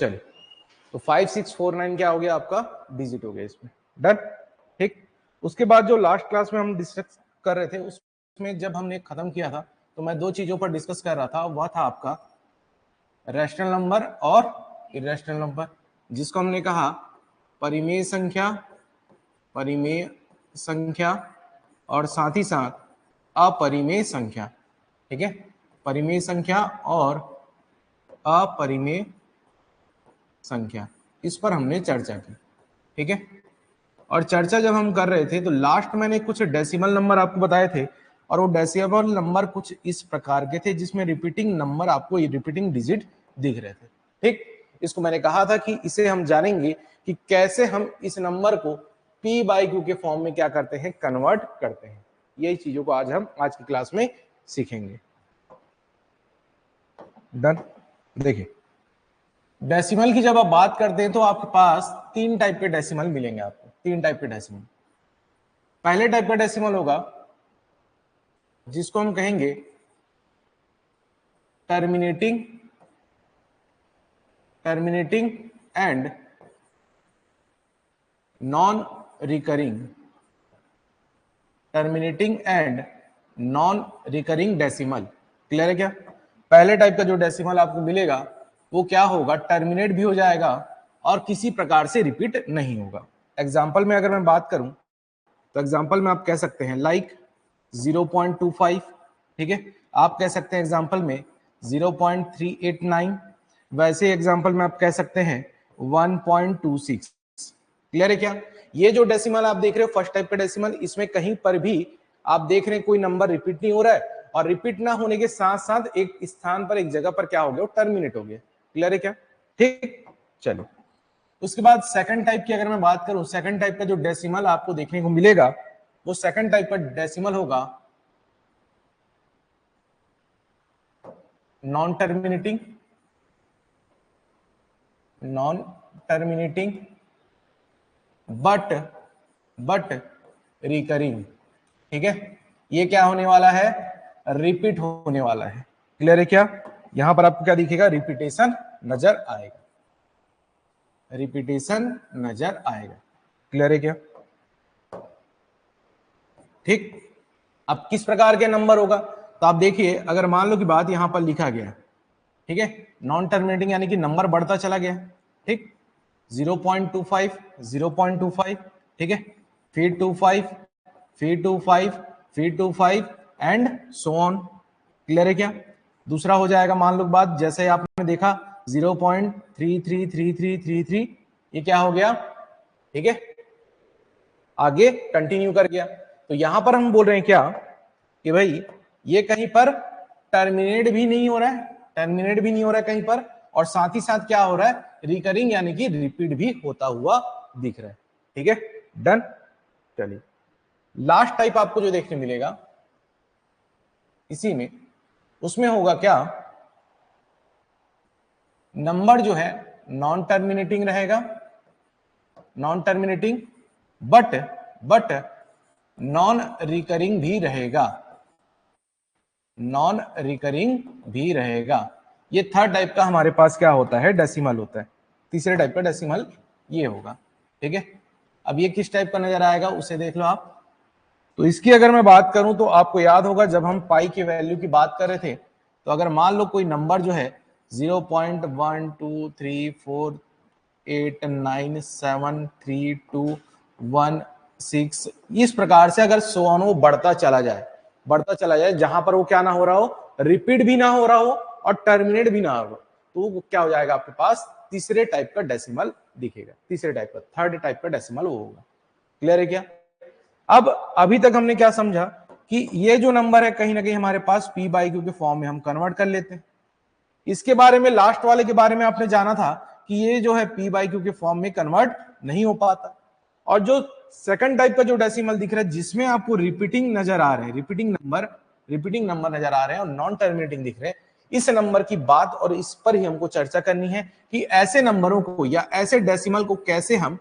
चलिए, तो 5649 क्या हो गया आपका, डिजिट हो गया इसमें। डन, ठीक। उसके बाद जो लास्ट क्लास में हम डिस्कस कर रहे थे उसमें जब हमने खत्म किया था तो मैं 2 चीजों पर डिस्कस कर रहा था, वह था आपका रैशनल नंबर और इरेशनल नंबर, जिसको हमने कहा परिमेय संख्या, परिमेय संख्या और साथ ही साथ अपरिमेय संख्या। ठीक है, परिमेय संख्या और अपरिमेय संख्या, इस पर हमने चर्चा की। ठीक है, और चर्चा जब हम कर रहे थे तो लास्ट मैंने कुछ डेसिमल नंबर आपको बताए थे, और वो डेसिमल नंबर कुछ इस प्रकार के थे जिसमें रिपीटिंग नंबर आपको रिपीटिंग डिजिट दिख रहे थे। ठीक, इसको मैंने कहा था कि इसे हम जानेंगे कि कैसे हम इस नंबर को p बाई क्यू के फॉर्म में क्या करते हैं, कन्वर्ट करते हैं। यही चीजों को आज हम आज की क्लास में सीखेंगे। डन, देखिए डेसिमल की जब आप बात करते हैं तो आपके पास 3 टाइप के डेसिमल मिलेंगे आपको, 3 टाइप के डेसिमल। पहले टाइप का डेसिमल होगा जिसको हम कहेंगे terminating and non recurring, terminating and non recurring decimal. Clear है क्या? पहले टाइप का जो डेसिमल आपको मिलेगा वो क्या होगा, टर्मिनेट भी हो जाएगा और किसी प्रकार से रिपीट नहीं होगा। एग्जाम्पल में अगर मैं बात करूं तो एग्जाम्पल में आप कह सकते हैं लाइक 0.25, ठीक है, आप कह सकते हैं एग्जाम्पल में 0.389, वैसे एग्जाम्पल में आप कह सकते हैं 1.26। क्लियर है क्या? ये जो डेसिमल आप देख रहे हो फर्स्ट टाइप का डेसिमल, इसमें कहीं पर भी आप देख रहे हैं कोई नंबर रिपीट नहीं हो रहा है, और रिपीट ना होने के साथ साथ एक स्थान पर, एक जगह पर क्या हो गया, वो टर्मिनेट हो गया। क्लियर है क्या? ठीक, चलो उसके बाद सेकंड टाइप की अगर मैं बात करूं, सेकंड टाइप का जो डेसिमल आपको देखने को मिलेगा वो सेकंड टाइप का डेसिमल होगा नॉन टर्मिनेटिंग बट रिकरिंग। ठीक है, ये क्या होने वाला है, रिपीट होने वाला है। क्लियर है क्या? यहां पर आपको क्या दिखेगा, रिपीटेशन नजर आएगा, रिपीटेशन नजर आएगा। क्लियर है क्या? ठीक, अब किस प्रकार के नंबर होगा, तो आप देखिए अगर मान लो कि बात यहां पर लिखा गया, ठीक है, नॉन टर्मिनेटिंग यानी कि नंबर बढ़ता चला गया। ठीक, 0.25 0.25, ठीक है, फिर 25, फिर 25, फिर 25 एंड सो ऑन। क्लियर है क्या? दूसरा हो जाएगा मान लो बात, जैसे आपने देखा 0.333333, ये क्या हो गया, ठीक है, आगे कंटिन्यू कर गया। तो यहां पर हम बोल रहे हैं क्या कि भाई ये कहीं पर टर्मिनेट भी नहीं हो रहा है, टर्मिनेट भी नहीं हो रहा है कहीं पर, और साथ ही साथ क्या हो रहा है, रिकरिंग यानी कि रिपीट भी होता हुआ दिख रहा है। ठीक है, डन। चलिए लास्ट टाइप आपको जो देखने मिलेगा इसी में, उसमें होगा क्या, नंबर जो है नॉन टर्मिनेटिंग रहेगा, non terminating but non recurring भी रहेगा, नॉन रिकरिंग भी रहेगा। ये थर्ड टाइप का हमारे पास क्या होता है, डेसिमल होता है। तीसरे टाइप का डेसिमल ये होगा। ठीक है, अब ये किस टाइप का नजर आएगा उसे देख लो आप। तो इसकी अगर मैं बात करूं तो आपको याद होगा जब हम पाई की वैल्यू की बात कर रहे थे, तो अगर मान लो कोई नंबर जो है 0.12348973216, इस प्रकार से अगर सो ऑन वो बढ़ता चला जाए, जहां पर वो क्या ना हो रहा हो, रिपीट भी ना हो रहा हो और टर्मिनेट भी ना हो, तो वो क्या हो जाएगा आपके पास, तीसरे टाइप का डेसिमल दिखेगा। तीसरे टाइप का, थर्ड टाइप का डेसिमल वो होगा। क्लियर है क्या? अब अभी तक हमने क्या समझा कि ये जो नंबर है कहीं ना कहीं हमारे पास p बाई क्यू के फॉर्म में हम कन्वर्ट कर लेते हैं। इसके बारे में, लास्ट वाले के बारे में आपने जाना था कि ये जो है p बाई क्यू के फॉर्म में कन्वर्ट नहीं हो पाता। और जो सेकंड टाइप का जो डेसिमल दिख रहा है जिसमें आपको रिपीटिंग नजर आ रहे हैं, रिपीटिंग नंबर नजर आ रहे हैं और नॉन टर्मिनेटिंग दिख रहे हैं, इस नंबर की बात और इस पर ही हमको चर्चा करनी है कि ऐसे नंबरों को या ऐसे डेसिमल को कैसे हम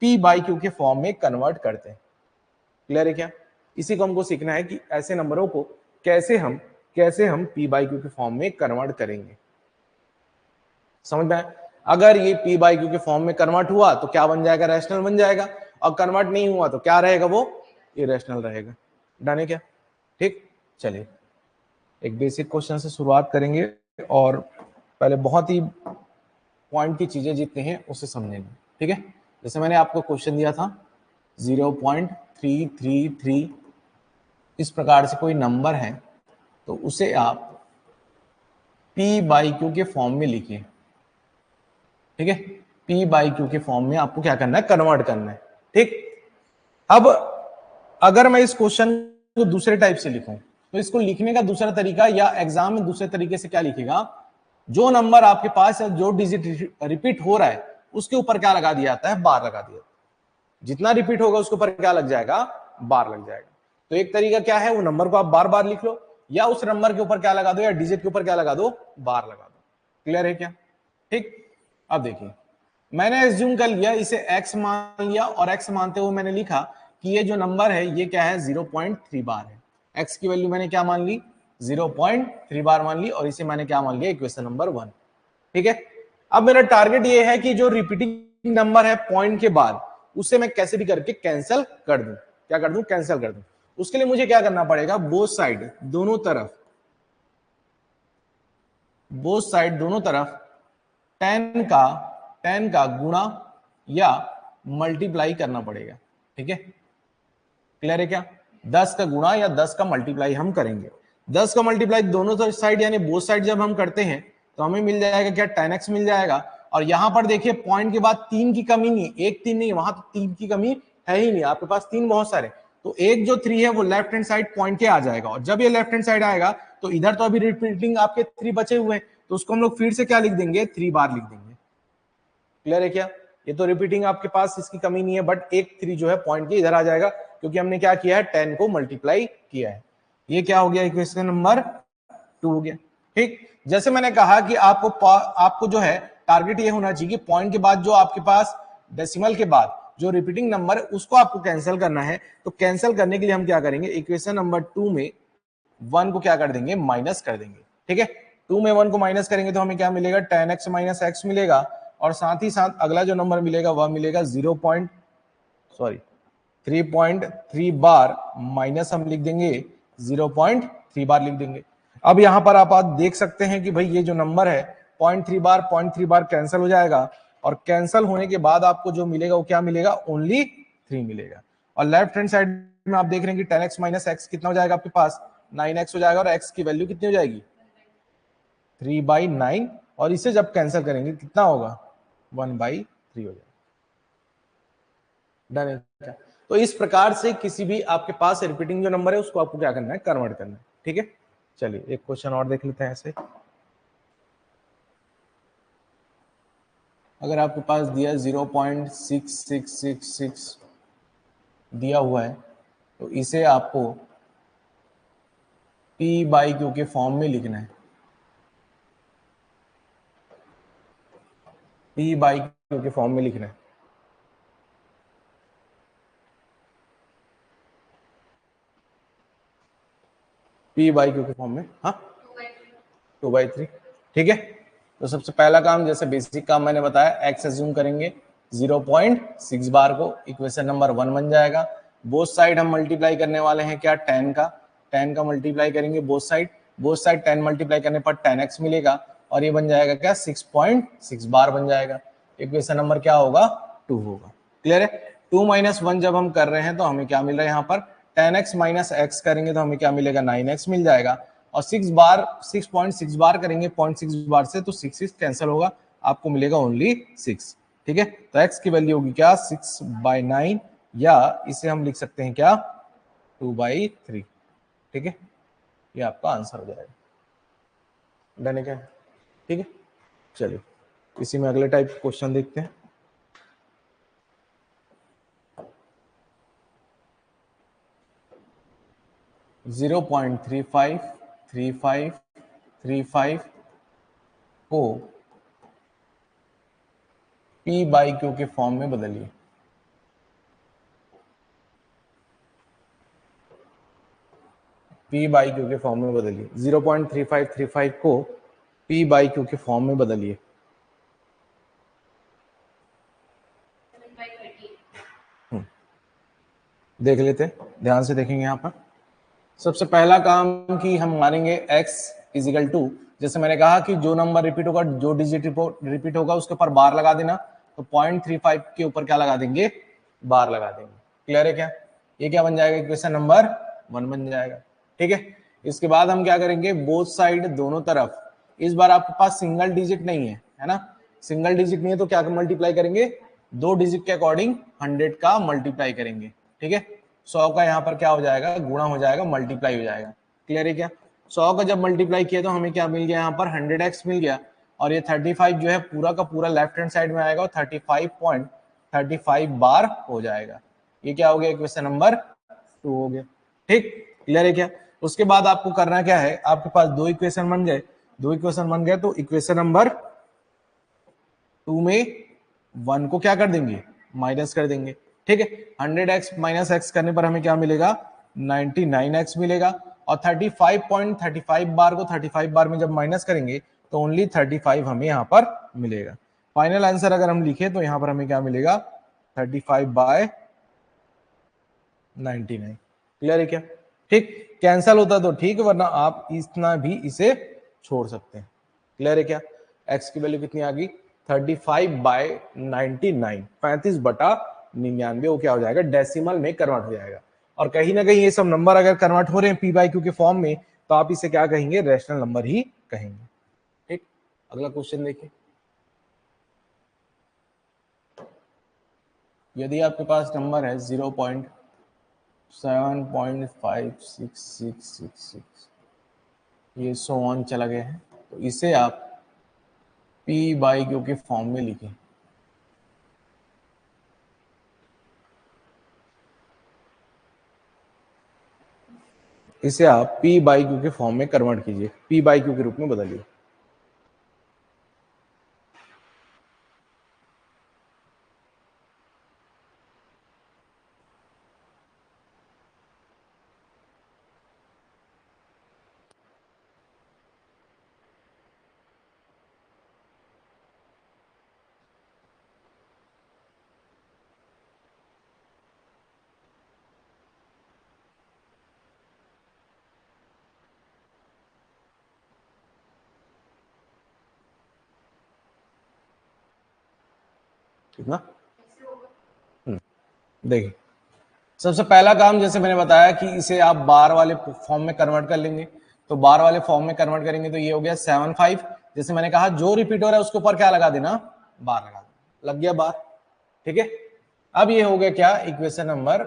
p बाई क्यू के फॉर्म में कन्वर्ट करते हैं। क्लियर है क्या? इसी को हमको सीखना है कि ऐसे नंबरों को कैसे हम p बाई क्यू के फॉर्म में कन्वर्ट करेंगे। समझ में आया? अगर ये p बाई क्यू के फॉर्म में कन्वर्ट हुआ तो क्या बन जाएगा, रैशनल बन जाएगा, और कन्वर्ट नहीं हुआ तो क्या रहेगा, वो इरेशनल रहेगा। डन है क्या? ठीक, चलिए एक बेसिक क्वेश्चन से शुरुआत करेंगे और पहले बहुत ही पॉइंट की चीजें जितनी हैं उसे समझेंगे, ठीक है। जैसे मैंने आपको क्वेश्चन दिया था 0.333, इस प्रकार से कोई नंबर है तो उसे आप p बाई क्यू के फॉर्म में लिखिए, ठीक है। p बाई क्यू के फॉर्म में आपको क्या करना है, कन्वर्ट करना है, ठीक। अब अगर मैं इस क्वेश्चन को दूसरे टाइप से लिखूं तो इसको लिखने का दूसरा तरीका, या एग्जाम में दूसरे तरीके से क्या लिखेगा, जो नंबर आपके पास है, जो डिजिट रिपीट हो रहा है उसके ऊपर क्या लगा दिया जाता है, बार लगा दिया। जितना रिपीट होगा उसके ऊपर क्या लग जाएगा, बार लग जाएगा। तो एक तरीका क्या है, वो नंबर को आप बार बार लिख लो, या उस नंबर के ऊपर क्या लगा दो, या डिजिट के ऊपर क्या लगा दो, बार लगा दो। क्लियर है क्या? ठीक। अब देखिए मैंने एज्यूम कर लिया, इसे x मान लिया, और x मानते हुए मैंने लिखा कि ये जो नंबर है ये क्या है, 0.3 बार है। x की वैल्यू मैंने क्या मान ली, 0.3 बार मान ली, और इसे मैंने क्या मान लिया, इक्वेशन नंबर 1, ठीक है। अब मेरा टारगेट ये है कि जो रिपीटिंग नंबर है पॉइंट के बाद, उसे मैं कैसे भी करके कैंसिल कर दूं। क्या कर दूं, कैंसिल कर दूं। उसके लिए मुझे क्या करना पड़ेगा, बोथ साइड दोनों तरफ 10 का गुणा या मल्टीप्लाई करना पड़ेगा, ठीक है। क्लियर है क्या? 10 का गुणा या 10 का मल्टीप्लाई हम करेंगे। 10 का मल्टीप्लाई दोनों साइड यानी बोथ साइड जब हम करते हैं तो हमें मिल जाएगा क्या, 10x मिल जाएगा। और यहां पर देखिए पॉइंट के बाद 3 की कमी नहीं, एक 3 नहीं, वहां तो 3 की कमी है ही नहीं, आपके पास 3 बहुत सारे, तो एक जो 3 है वो लेफ्ट हैंड साइड पॉइंट के आ जाएगा। और जब ये लेफ्ट हैंड साइड आएगा तो इधर तो अभी रिपीटिंग आपके 3 बचे हुए हैं, तो उसको हम लोग फिर से क्या लिख देंगे, 3 बार लिख देंगे। क्लियर है क्या? ये तो रिपीटिंग आपके पास इसकी कमी नहीं है, बट एक 3 जो है पॉइंट के इधर आ जाएगा, क्योंकि हमने क्या किया है, 10 को मल्टीप्लाई किया है। ये क्या हो गया, इक्वेशन नंबर 2 हो गया, ठीक। जैसे मैंने कहा कि आपको जो है टारगेट ये होना चाहिए कि पॉइंट के बाद जो आपके पास डेसिमल के बाद जो रिपीटिंग नंबर है उसको आपको कैंसिल करना है। तो कैंसिल करने के लिए हम क्या करेंगे, इक्वेशन नंबर 2 में 1 को क्या कर देंगे, माइनस कर देंगे, ठीक है। 2 में 1 को माइनस करेंगे तो हमें क्या मिलेगा, 10x माइनस x मिलेगा, और साथ ही साथ अगला जो नंबर मिलेगा वह मिलेगा 3.3 बार, माइनस हम लिख देंगे 0.3 बार लिख देंगे। अब यहां पर आप देख सकते हैं कि भाई ये जो नंबर है 0.3 बार कैंसिल हो जाएगा, और कैंसिल होने के बाद आपको जो मिलेगा वो क्या मिलेगा, ओनली 3 मिलेगा। और लेफ्ट हैंड साइड में आप देख रहे हैं कि 10x माइनस x कितना हो जाएगा आपके पास, 9x हो जाएगा, और x की वैल्यू कितनी हो जाएगी, 3/9, और इसे जब कैंसिल करेंगे कितना होगा, 1/3 हो जाएगा। डन है क्या? तो इस प्रकार से किसी भी आपके पास रिपीटिंग जो नंबर है उसको आपको क्या करना है, कन्वर्ट करना है, ठीक है। चलिए एक क्वेश्चन और देख लेते हैं ऐसे। अगर आपके पास दिया 0.6666 दिया हुआ है तो इसे आपको p बाई क्यू के फॉर्म में लिखना है। p बाई क्यू के फॉर्म में लिखना है। p बाई क्यू के फॉर्म में, हाँ 2/3, ठीक है। तो सबसे पहला काम, जैसे बेसिक काम मैंने बताया, x एज्यूम करेंगे 0.6 बार को, इक्वेशन नंबर 1 बन जाएगा। बोथ साइड हम मल्टीप्लाई करने वाले हैं क्या, 10 का मल्टीप्लाई करेंगे बोथ साइड 10 मल्टीप्लाई करने पर 10x मिलेगा, और ये बन जाएगा क्या, 6.6 बार बन जाएगा। इक्वेशन नंबर क्या होगा, 2 होगा। क्लियर है? 2 - 1 जब हम कर रहे हैं तो हमें क्या मिल रहा है, यहाँ पर 10x माइनस x करेंगे तो हमें क्या मिलेगा, 9x मिल जाएगा। और 6.6 बार करेंगे 0.6 बार से, तो 6 कैंसिल होगा, आपको मिलेगा ओनली 6, ठीक है। तो x की वैल्यू होगी क्या, 6/9, या इसे हम लिख सकते हैं क्या, 2/3, ठीक है। ये आपका आंसर हो जाएगा। डन है क्या? ठीक है। चलिए इसी में अगले टाइप क्वेश्चन देखते हैं। जीरो 0.353535 को p बाई क्यू के फॉर्म में बदलिए। p बाई क्यू के फॉर्म में बदलिए, 0.3535 को p बाई क्यू के फॉर्म में बदलिए। देख लेते हैं, ध्यान से देखेंगे यहाँ पर। सबसे पहला काम कि हम मानेंगे x इजिकल टू, जैसे मैंने कहा कि जो नंबर रिपीट होगा, जो डिजिट रिपीट होगा उसके ऊपर बार लगा देना, तो 0.35 के ऊपर क्या लगा देंगे, बार लगा देंगे। क्लियर है क्या? ये क्या बन जाएगा, इक्वेशन नंबर 1 बन जाएगा। ठीक है, इसके बाद हम क्या करेंगे, बोथ साइड दोनों तरफ, इस बार आपके पास सिंगल डिजिट नहीं है ना, सिंगल डिजिट नहीं है तो क्या मल्टीप्लाई करेंगे, दो डिजिट के अकॉर्डिंग 100 का मल्टीप्लाई करेंगे। ठीक है, 100 का यहाँ पर क्या हो जाएगा, गुणा हो जाएगा, मल्टीप्लाई हो जाएगा। क्लियर है क्या? 100 का जब मल्टीप्लाई किया तो हमें क्या मिल गया, यहाँ पर 100x मिल गया, और ये 35 जो है पूरा का पूरा लेफ्ट हैंड साइड में आएगा और 35.35 बार हो जाएगा। ये क्या हो गया, इक्वेशन नंबर 2 हो गया। ठीक, क्लियर है क्या? उसके बाद आपको करना क्या है, आपके पास दो इक्वेशन बन गए, दो इक्वेशन बन गए तो इक्वेशन नंबर 2 में 1 को क्या कर देंगे, माइनस कर देंगे। ठीक है, 100x माइनस x करने पर हमें क्या मिलेगा, 99x मिलेगा, और 35.35 बार को 35 बार में जब माइनस करेंगे तो ओनली 35 हमें यहाँ पर मिलेगा। फाइनल आंसर अगर हम लिखे तो यहाँ पर हमें क्या मिलेगा, 35/99। क्लियर है क्या? ठीक, कैंसल होता तो ठीक, वरना आप इतना भी इसे छोड़ सकते हैं। क्लियर है क्या? x की वैल्यू कितनी आ गई, 35/99, 35/99, वो क्या हो जाएगा, डेसिमल में कन्वर्ट हो जाएगा। और कहीं ना कहीं ये सब नंबर अगर कन्वर्ट हो रहे हैं p/q के फॉर्म में, तो आप इसे क्या कहेंगे, रैशनल नंबर ही कहेंगे। ठीक, अगला क्वेश्चन देखिए। यदि आपके पास नंबर है 0.7.5666, ये सो ऑन चला गया है, तो इसे आप p/q के फॉर्म में लिखें। इसे आप p/q के फॉर्म में कन्वर्ट कीजिए, p/q के रूप में बदलिए। ठीक ना? देखिए, सबसे पहला काम जैसे मैंने बताया कि इसे आप बार वाले फॉर्म में कन्वर्ट कर लेंगे, तो बार वाले फॉर्म में कन्वर्ट करेंगे तो ये हो गया 75। जैसे मैंने कहा जो रिपीट हो रहा है उसके ऊपर क्या लगा देना, बार लगा देना, लग गया बार। ठीक है, अब ये हो गया क्या, इक्वेशन नंबर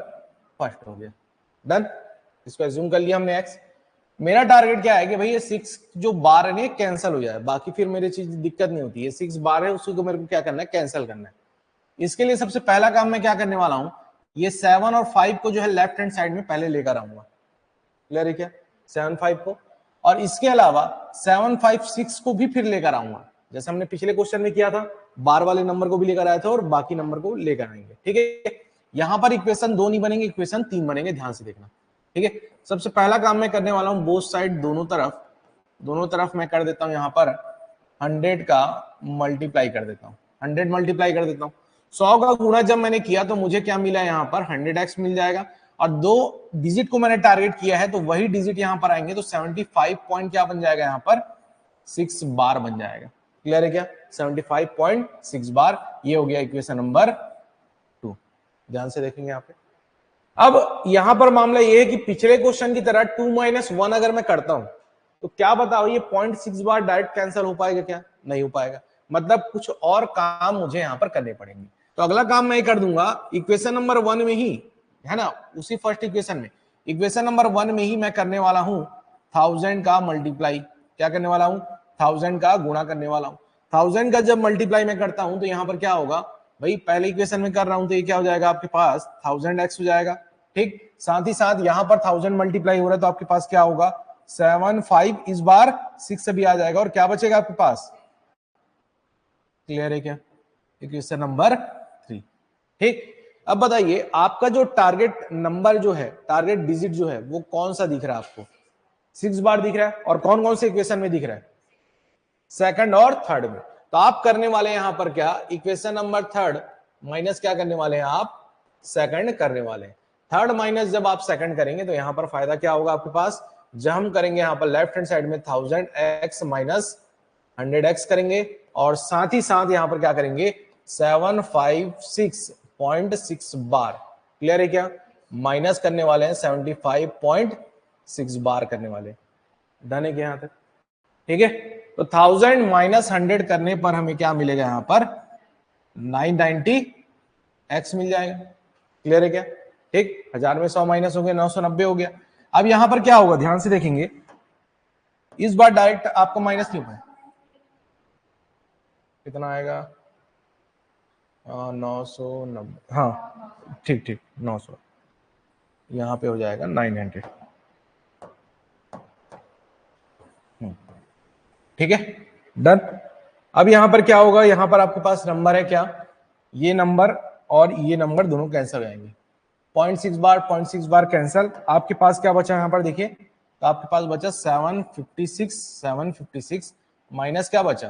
फर्स्ट हो गया, डन। इसको एज्यूम कर लिया हमने x। मेरा टारगेट क्या है कि भाई ये 6 जो बार है कैंसिल हो जाए, बाकी फिर मेरी चीज दिक्कत नहीं होती है, 6 बार है उसको मेरे को क्या करना है, कैंसिल करना है। इसके लिए सबसे पहला काम मैं क्या करने वाला हूं, ये 7 और 5 को जो है लेफ्ट हैंड साइड में पहले लेकर आऊंगा। क्लियर है क्या, 7 5 को, और इसके अलावा 7 5 6 को भी फिर लेकर आऊंगा, जैसे हमने पिछले क्वेश्चन में किया था, बार वाले नंबर को भी लेकर आए थे और बाकी नंबर को लेकर आएंगे। ठीक है, यहां पर इक्वेशन 2 नहीं बनेंगे, इक्वेशन 3 बनेंगे, ध्यान से देखना। ठीक है, सबसे पहला काम मैं करने वाला हूं, बोथ साइड दोनों तरफ मैं कर देता हूं यहां पर 100 का मल्टीप्लाई कर देता हूं, 100 मल्टीप्लाई कर देता हूं। 100 का गुणा जब मैंने किया तो मुझे क्या मिला, यहाँ पर 100x मिल जाएगा, और दो डिजिट को मैंने टारगेट किया है तो वही डिजिट यहां पर आएंगे, तो 75 पॉइंट क्या बन जाएगा, यहाँ पर 6 बार बन जाएगा। क्लियर है क्या, 75.6 बार, ये हो गया इक्वेशन नंबर 2। ध्यान से देखेंगे यहाँ पे। अब यहां पर मामला ये है कि पिछले क्वेश्चन की तरह 2 - 1 अगर मैं करता हूं तो क्या बताओ, ये 0.6 बार डायरेक्ट कैंसिल हो पाएगा क्या, नहीं हो पाएगा, मतलब कुछ और काम मुझे यहां पर करने पड़ेंगे। तो अगला काम मैं कर दूंगा, इक्वेशन नंबर 1 में ही है ना, उसी फर्स्ट इक्वेशन में, इक्वेशन नंबर 1 में ही मैं करने वाला हूं 1000 का मल्टीप्लाई, क्या करने वाला हूं, 1000 का गुणा करने वाला हूं। 1000 का जब मल्टीप्लाई मैं करता हूं तो यहां पर क्या होगा, भाई पहले इक्वेशन में कर रहा हूं तो ये क्या हो जाएगा, आपके पास 1000x हो जाएगा। ठीक, साथ ही साथ यहां पर 1000 मल्टीप्लाई हो रहा है तो आपके पास क्या होगा, 7 5 इस बार 6 से भी आ जाएगा, और क्या बचेगा आपके पास। क्लियर है क्या, इक्वेशन नंबर 3। ठीक, अब बताइए आपका जो टारगेट नंबर जो है, टारगेट डिजिट जो है वो कौन सा दिख रहा है आपको, 6 बार दिख रहा है, और कौन कौन से इक्वेशन में दिख रहा है, सेकंड और थर्ड में। तो आप करने वाले हैं यहां पर क्या, इक्वेशन नंबर थर्ड माइनस क्या करने वाले हैं आप, सेकंड करने वाले हैं। थर्ड माइनस जब आप सेकंड करेंगे तो यहाँ पर फायदा क्या होगा आपके पास, जब हम करेंगे यहाँ पर लेफ्ट हैंड साइड में 1000x माइनस 100x करेंगे और साथ ही साथ यहाँ पर क्या करेंगे 756.6 बार। क्लियर है क्या, माइनस करने वाले हैं 75.6 बार करने वाले। डन है क्या यहाँ तक, ठीक है। तो 1000 माइनस 100 करने पर हमें क्या मिलेगा यहाँ पर 990x मिल जाएगा। क्लियर है क्या, ठीक। 1000 में 100 माइनस हो गया 990 हो गया। अब यहां पर क्या होगा, ध्यान से देखेंगे, इस बार डायरेक्ट आपको माइनस नहीं होगा, कितना आएगा 990, हाँ ठीक ठीक 900, यहां पे हो जाएगा 900, ठीक है डन। अब यहां पर क्या होगा, यहां पर आपके पास नंबर है क्या, ये नंबर और ये नंबर दोनों कैंसिल हो जाएंगे, 0.6 बार कैंसिल। आपके पास क्या बचा यहां पर देखिए, तो आपके पास बचा 756 माइनस क्या बचा,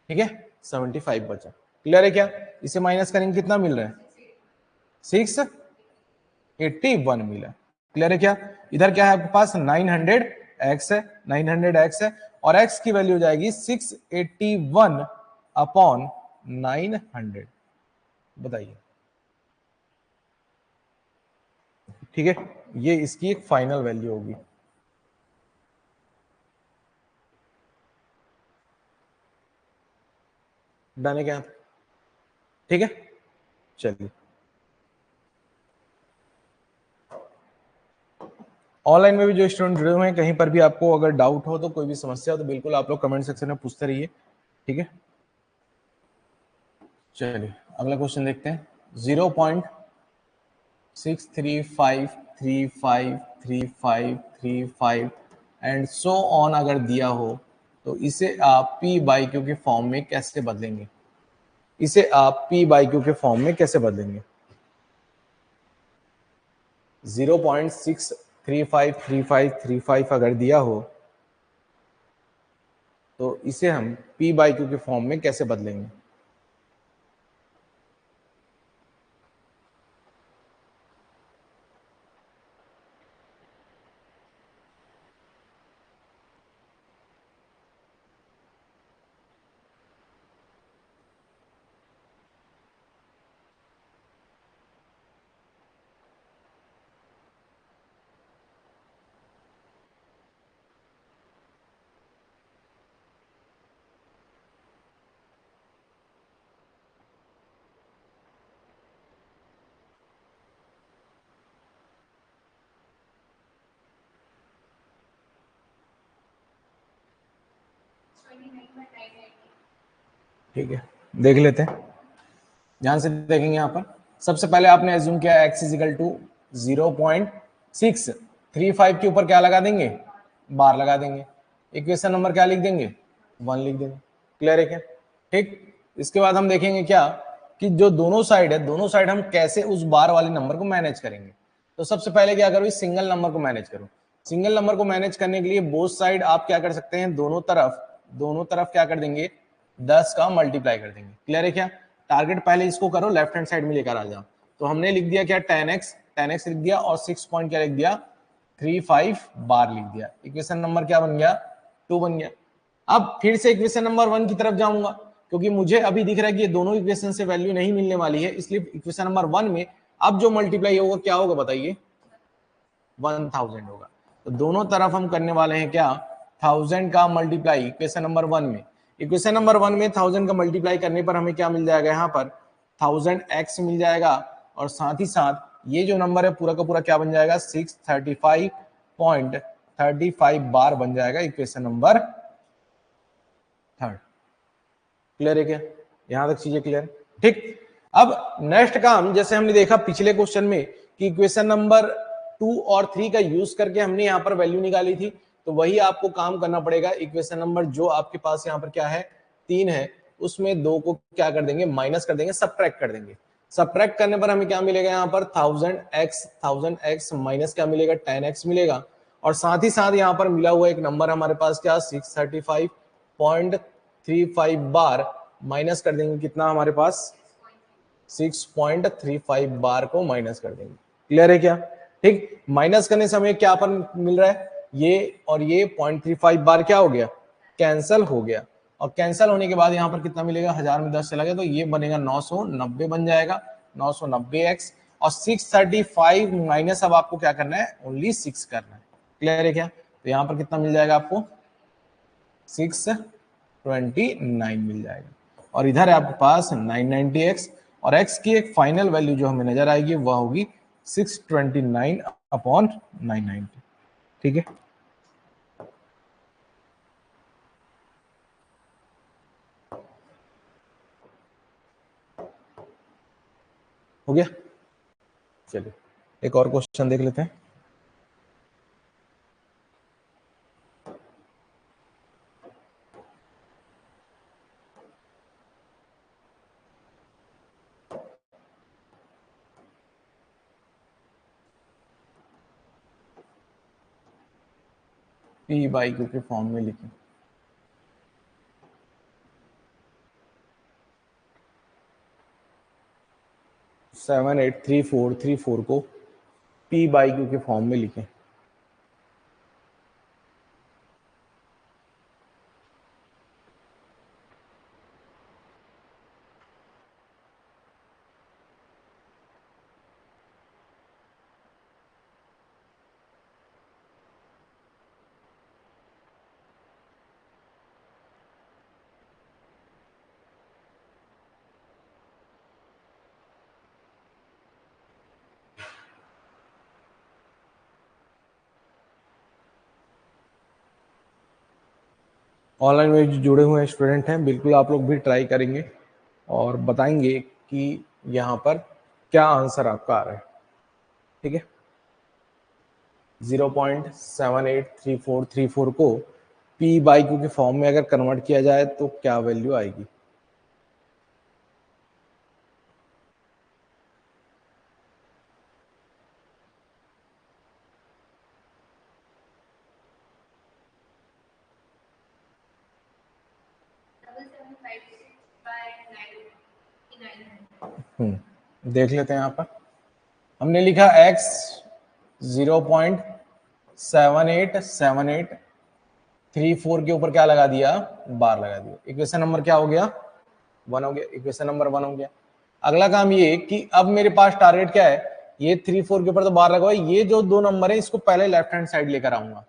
ठीक है 75 बचा। क्लियर है क्या, इसे माइनस करेंगे कितना मिल रहा है 681 मिला। क्लियर है क्या, इधर क्या है आपके पास 900x है, 900x है और x की वैल्यू हो जाएगी 681 अपॉन 900, बताइए, ठीक है। ये इसकी एक फाइनल वैल्यू होगी। डन है क्या, ठीक है। चलिए ऑनलाइन में भी जो स्टूडेंट जुड़े हुए हैं, कहीं पर भी आपको अगर डाउट हो तो कोई भी समस्या हो तो बिल्कुल आप लोग कमेंट सेक्शन में पूछते रहिए, ठीक है। चलिए अगला क्वेश्चन देखते हैं। 0.635353535 एंड सो ऑन अगर दिया हो तो इसे आप P बाई Q के फॉर्म में कैसे बदलेंगे, इसे आप P बाई Q के फॉर्म में कैसे बदलेंगे। 0.6353535 अगर दिया हो तो इसे हम P बाई Q के फॉर्म में कैसे बदलेंगे। ठीक है देख लेते हैं, ध्यान से देखेंगे। यहां पर सबसे पहले आपने एज्यूम किया x इजिकल टू 0.635 के ऊपर क्या लगा देंगे, बार लगा देंगे। इक्वेशन नंबर क्या लिख देंगे 1 लिख देंगे। क्लियर है क्या, ठीक। इसके बाद हम देखेंगे क्या कि जो दोनों साइड है, दोनों साइड हम कैसे उस बार वाले नंबर को मैनेज करेंगे। तो सबसे पहले क्या करो, सिंगल नंबर को मैनेज करो। सिंगल नंबर को मैनेज करने के लिए बोथ साइड आप क्या कर सकते हैं, दोनों तरफ क्या कर देंगे 10 का मल्टीप्लाई कर देंगे। क्लियर है क्या, टारगेट पहले इसको करो, लेफ्ट हैंड साइड में लेकर आ जाओ। तो हमने लिख दिया क्या 10x लिख दिया और 6 पॉइंट क्या लिख दिया 35 बार लिख दिया। इक्वेशन नंबर क्या बन गया 2 बन गया। अब फिर से इक्वेशन नंबर 1 की तरफ जाऊंगा क्योंकि मुझे अभी दिख रहा है कि ये दोनों इक्वेशन से वैल्यू नहीं मिलने वाली है, इसलिए इक्वेशन नंबर 1 में अब जो मल्टीप्लाई होगा क्या होगा बताइए 1000 होगा। तो दोनों तरफ हम करने वाले हैं क्या 1000 का मल्टीप्लाई इक्वेशन नंबर 1 में। इक्वेशन नंबर 1 में 1000 का मल्टीप्लाई करने पर हमें क्या मिल जाएगा, यहाँ पर 1000x मिल जाएगा और साथ ही साथ ये जो नंबर है पूरा का पूरा क्या बन जाएगा 635.35 बार बन जाएगा इक्वेशन नंबर 3। क्लियर है क्या, यहां तक चीजें क्लियर, ठीक। अब नेक्स्ट काम, जैसे हमने देखा पिछले क्वेश्चन में कि इक्वेशन नंबर 2 और 3 का यूज करके हमने यहाँ पर वैल्यू निकाली थी, तो वही आपको काम करना पड़ेगा। इक्वेशन नंबर जो आपके पास यहाँ पर क्या है 3 है, उसमें 2 को क्या कर देंगे माइनस कर देंगे, सब्ट्रैक्ट कर देंगे। सब्ट्रैक्ट करने पर हमें क्या मिलेगा, यहाँ पर 1000x माइनस क्या मिलेगा 10x मिलेगा और साथ ही साथ यहाँ पर मिला हुआ एक नंबर हमारे पास क्या 635.35 बार माइनस कर देंगे कितना हमारे पास 6.35 बार को माइनस कर देंगे। क्लियर है क्या? ठीक, माइनस करने से हमें क्या पर मिल रहा है, ये और ये 0.35 बार क्या हो गया, कैंसल हो गया। और कैंसल होने के बाद यहाँ पर कितना मिलेगा, 1000 में 10 चला गया तो ये बनेगा 990 बन जाएगा, 990x। और 635 माइनस अब आपको क्या करना है, ओनली 6 करना है। क्लियर है क्या? तो यहाँ पर कितना मिल जाएगा आपको, 629 मिल जाएगा। और इधर है आपके पास 990x, और x की एक फाइनल वैल्यू जो हमें नजर आएगी वह होगी 629/990। ठीक है, हो गया। चलिए एक और क्वेश्चन देख लेते हैं। पी बाई क्यू के फॉर्म में लिखें। सेवन एट थ्री फोर को पी बाई क्यू के फॉर्म में लिखें। ऑनलाइन में जो जुड़े हुए स्टूडेंट हैं, बिल्कुल आप लोग भी ट्राई करेंगे और बताएंगे कि यहाँ पर क्या आंसर आपका आ रहा है। ठीक है, 0.783434 को पी बाई क्यू के फॉर्म में अगर कन्वर्ट किया जाए तो क्या वैल्यू आएगी। देख लेते हैं। यहाँ पर हमने लिखा x 0.787834 के ऊपर क्या लगा दिया, बार लगा दिया। इक्वेशन नंबर क्या हो गया, 1 हो गया। इक्वेशन नंबर 1 हो गया। अगला काम ये कि अब मेरे पास टारगेट क्या है, ये 3 4 के ऊपर तो बार लगा हुआ है, ये जो दो नंबर है इसको पहले लेफ्ट हैंड साइड लेकर आऊंगा,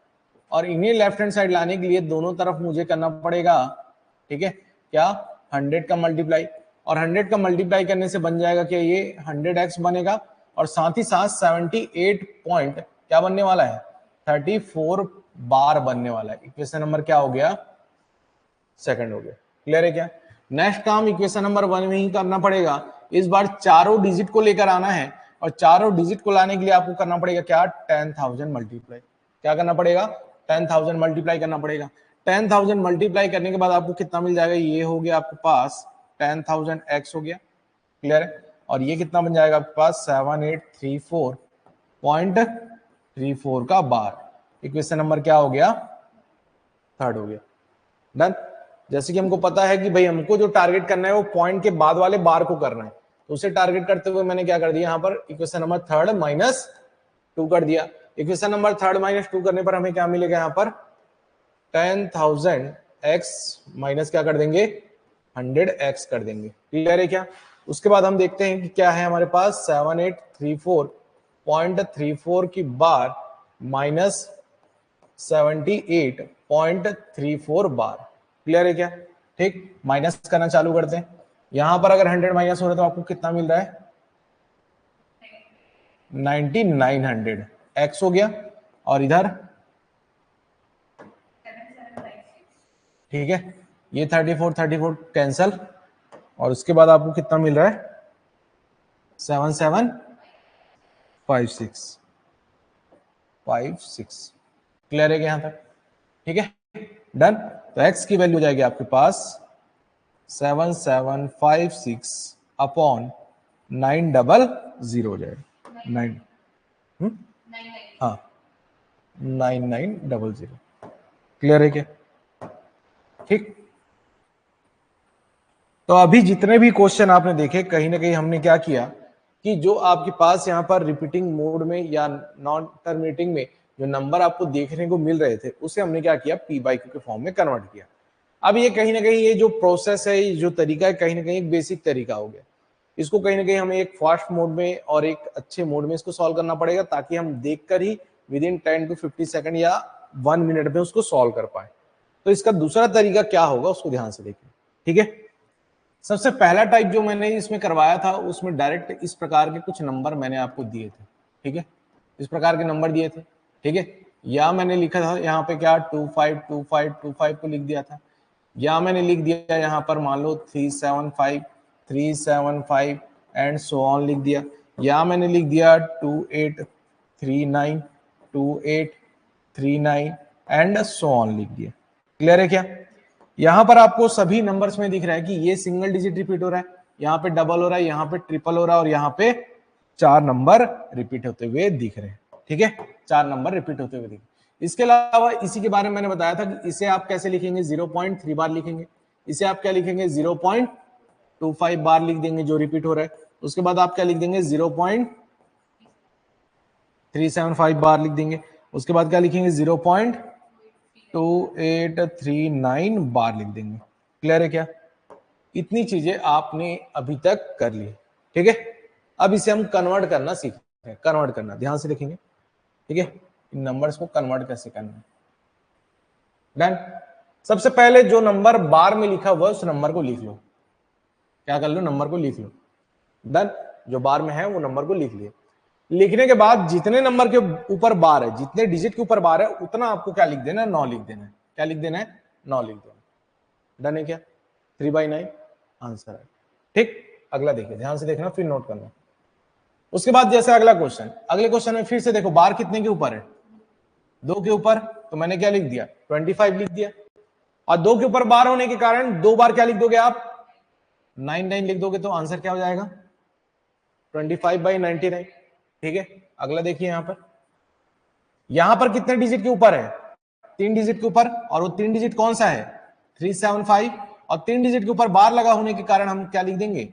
और इन्हें लेफ्ट हैंड साइड लाने के लिए दोनों तरफ मुझे करना पड़ेगा। ठीक है, क्या, 100 का मल्टीप्लाई, और 100 का मल्टीप्लाई करने से बन जाएगा कि ये 100x बनेगा, और साथ ही साथ 78 पॉइंट क्या बनने वाला है, 34 बार बनने वाला है। इक्वेशन नंबर क्या हो गया, सेकंड हो गया। क्लियर है क्या? नेक्स्ट काम इक्वेशन नंबर 1 में ही करना पड़ेगा। इस बार चारों डिजिट को लेकर आना है, और चारों डिजिट को लाने के लिए आपको करना पड़ेगा क्या, 10,000 मल्टीप्लाई। क्या करना पड़ेगा, 10,000 मल्टीप्लाई करना पड़ेगा। 10,000 मल्टीप्लाई करने के बाद आपको कितना मिल जाएगा, ये हो गया आपके पास 10,000x हो गया। क्लियर है? और ये कितना बन जाएगा आपके पास, 7834.34 का बार। इक्वेशन नंबर क्या हो गया, थर्ड हो गया। डन। जैसे कि हमको पता है कि भाई हमको जो टारगेट करना है वो पॉइंट के बाद वाले बार को करना है, तो उसे टारगेट करते हुए मैंने क्या कर दिया, यहाँ पर इक्वेशन नंबर थर्ड -2 कर दिया। इक्वेशन नंबर थर्ड -2 करने पर हमें क्या मिलेगा, यहाँ पर 10,000x माइनस क्या कर देंगे, 100x कर देंगे। क्लियर है क्या? उसके बाद हम देखते हैं कि क्या है हमारे पास, 7834.34 की बार माइनस 78.34 बार। क्लियर है क्या? ठीक, माइनस करना चालू करते हैं। यहां पर अगर 100 माइनस हो रहा है तो आपको कितना मिल रहा है, 9900 x हो गया, और इधर ठीक है, ये 34 कैंसल, और उसके बाद आपको कितना मिल रहा है, 7756। क्लियर है क्या यहां तक? ठीक है, डन। तो x की वैल्यू जाएगी आपके पास 7756/900 हो जाएगा, 9 हाँ 9900। क्लियर है क्या? ठीक, तो अभी जितने भी क्वेश्चन आपने देखे कहीं ना कहीं हमने क्या किया कि जो आपके पास यहाँ पर रिपीटिंग मोड में या नॉन टर्मिनेटिंग में जो नंबर आपको देखने को मिल रहे थे उसे हमने क्या किया पी बाई क्यू के फॉर्म में कन्वर्ट किया। अब ये कहीं ना कहीं ये जो प्रोसेस है, ये जो तरीका है, कहीं ना कहीं एक बेसिक तरीका हो गया। इसको कहीं ना कहीं हमें एक फास्ट मोड में और एक अच्छे मोड में इसको सॉल्व करना पड़ेगा ताकि हम देखकर ही विद इन 10 to 50 सेकंड या 1 मिनट में उसको सॉल्व कर पाए। तो इसका दूसरा तरीका क्या होगा उसको ध्यान से देखिए, ठीक है। सबसे पहला टाइप जो मैंने इसमें करवाया था उसमें डायरेक्ट इस प्रकार के कुछ नंबर मैंने आपको दिए थे, ठीक है, इस प्रकार के नंबर दिए थे, ठीक है। या मैंने लिखा था यहाँ पे क्या 252525 को लिख दिया था, या मैंने लिख दिया यहाँ पर मान लो 375 375 एंड सो ऑन लिख दिया, या मैंने लिख दिया 2839 2839 एंड सो ऑन लिख दिया। क्लियर है क्या? यहां पर आपको सभी नंबर्स में दिख रहा है कि ये सिंगल डिजिट रिपीट हो रहा है, यहाँ पे डबल हो रहा है, यहाँ पे ट्रिपल हो रहा है और यहाँ पे 4 नंबर रिपीट होते हुए दिख रहे हैं, ठीक है, 4 नंबर रिपीट होते हुए दिख रहे हैं। इसके अलावा इसी के बारे में मैंने बताया था कि इसे आप कैसे लिखेंगे, 0.3 बार लिखेंगे, इसे आप क्या लिखेंगे 0.25 बार लिख देंगे जो रिपीट हो रहा है, उसके बाद आप क्या लिख देंगे 0.375 बार लिख देंगे, उसके बाद क्या लिखेंगे 0.2839 बार लिख देंगे। क्लियर है क्या? इतनी चीजें आपने अभी तक कर ली, ठीक है। अब इसे हम कन्वर्ट करना सीखते हैं, कन्वर्ट करना ध्यान से देखेंगे, ठीक है, इन नंबर्स को कन्वर्ट कैसे करना है। डन। सबसे पहले जो नंबर बार में लिखा हुआ उस नंबर को लिख लो, क्या कर लो, नंबर को लिख लो। डन। जो बार में है वो नंबर को लिख लिया। लिखने के बाद जितने नंबर के ऊपर बार है, जितने डिजिट के ऊपर बार है, उतना आपको क्या लिख देना है, 9 लिख देना है। क्या लिख देना है? 9 लिख देना। डन है क्या? 3/9 आंसर है, ठीक। अगला देखिए, ध्यान से देखना, फिर नोट करना। उसके बाद जैसे अगला क्वेश्चन, अगले क्वेश्चन में फिर से देखो बार कितने के ऊपर है, 2 के ऊपर, तो मैंने क्या लिख दिया 25 लिख दिया, और 2 के ऊपर बार होने के कारण 2 बार क्या लिख दोगे आप 99 लिख दोगे, तो आंसर क्या हो जाएगा 25/99, ठीक है। अगला देखिए यहां पर कितने डिजिट के ऊपर है, 3 डिजिट के ऊपर, और वो 3 डिजिट कौन सा है 375, और 3 डिजिट के ऊपर बार लगा होने के कारण हम क्या लिख देंगे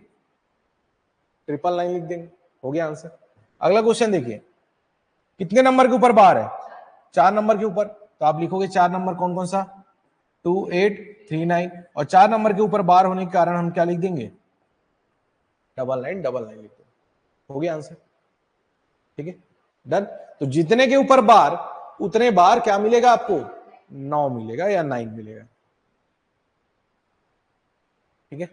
999 लिख देंगे, हो गया आंसर। अगला क्वेश्चन देखिए, कितने नंबर के ऊपर बार है 4 नंबर के ऊपर, तो आप लिखोगे 4 नंबर कौन कौन सा 2839, और 4 नंबर के ऊपर बार होने के कारण हम क्या लिख देंगे 9999 लिख देंगे, हो गया आंसर, ठीक है। डन। तो जितने के ऊपर बार उतने बार क्या मिलेगा आपको 9 मिलेगा या 9 मिलेगा, ठीक है।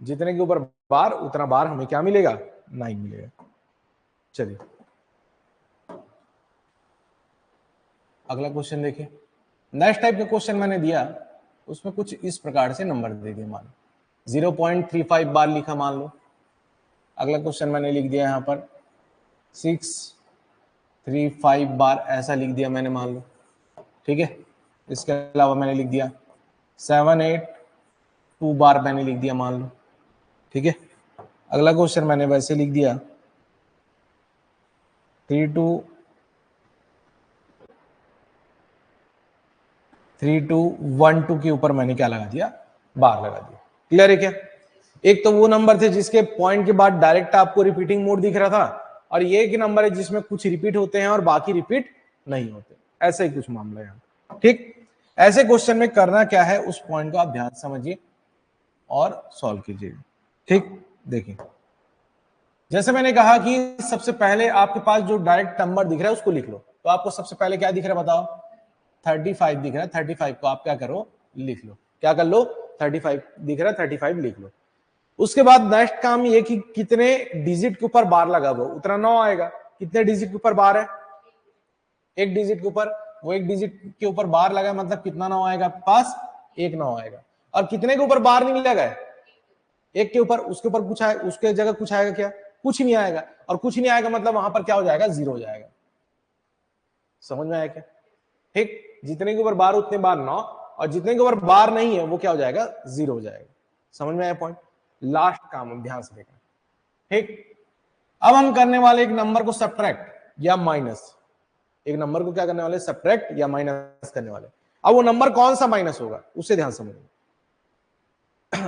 जितने के ऊपर बार उतना बार हमें क्या मिलेगा 9 मिलेगा। चलिए अगला क्वेश्चन देखिए। नेक्स्ट टाइप का क्वेश्चन मैंने दिया, उसमें कुछ इस प्रकार से नंबर दे दिए, मान 0.35 बार लिखा मान लो। अगला क्वेश्चन मैंने लिख दिया यहाँ पर 635 बार ऐसा लिख दिया मैंने मान लो, ठीक है। इसके अलावा मैंने लिख दिया 782 बार मैंने लिख दिया मान लो, ठीक है। अगला क्वेश्चन मैंने वैसे लिख दिया 3212 के ऊपर मैंने क्या लगा दिया बार लगा दिया। क्लियर है क्या? एक तो वो नंबर थे जिसके पॉइंट के बाद डायरेक्ट आपको रिपीटिंग मोड दिख रहा था, और ये एक नंबर है जिसमें कुछ रिपीट होते हैं और बाकी रिपीट नहीं होते, ऐसा ही कुछ मामला है, ठीक। ऐसे क्वेश्चन में करना क्या है उस पॉइंट को आप ध्यान समझिए और सॉल्व कीजिए, ठीक। देखिए जैसे मैंने कहा कि सबसे पहले आपके पास जो डायरेक्ट नंबर दिख रहा है उसको लिख लो, तो आपको सबसे पहले क्या दिख रहा है बताओ 35 दिख रहा है, 35 को आप क्या करो लिख लो, क्या कर लो 35 दिख रहा है 35 लिख लो। उसके बाद नेक्स्ट काम ये कि कितने डिजिट के ऊपर बार लगा हुआ उतना 9 आएगा। कितने डिजिट के ऊपर बार है, एक डिजिट के ऊपर, वो एक डिजिट के ऊपर बार लगा मतलब कितना 9 आएगा आपके पास, एक 9 आएगा। और कितने के ऊपर बार नहीं लगा है, एक के ऊपर, उसके ऊपर कुछ आएगा, उसके जगह कुछ आएगा क्या, कुछ नहीं आएगा, और कुछ नहीं आएगा मतलब वहां पर क्या हो जाएगा 0 हो जाएगा। समझ में आया क्या? ठीक, जितने के ऊपर बार उतने बार 9, और जितने के ऊपर बार नहीं है वो क्या हो जाएगा 0 हो जाएगा। समझ में आया पॉइंट? लास्ट काम हम ध्यान से देखना, ठीक। अब हम करने वाले एक नंबर को सब्ट्रैक्ट या माइनस, एक नंबर को क्या करने वाले सब्ट्रैक्ट या माइनस करने वाले। अब वो नंबर कौन सा माइनस होगा उससे ध्यान समझिए।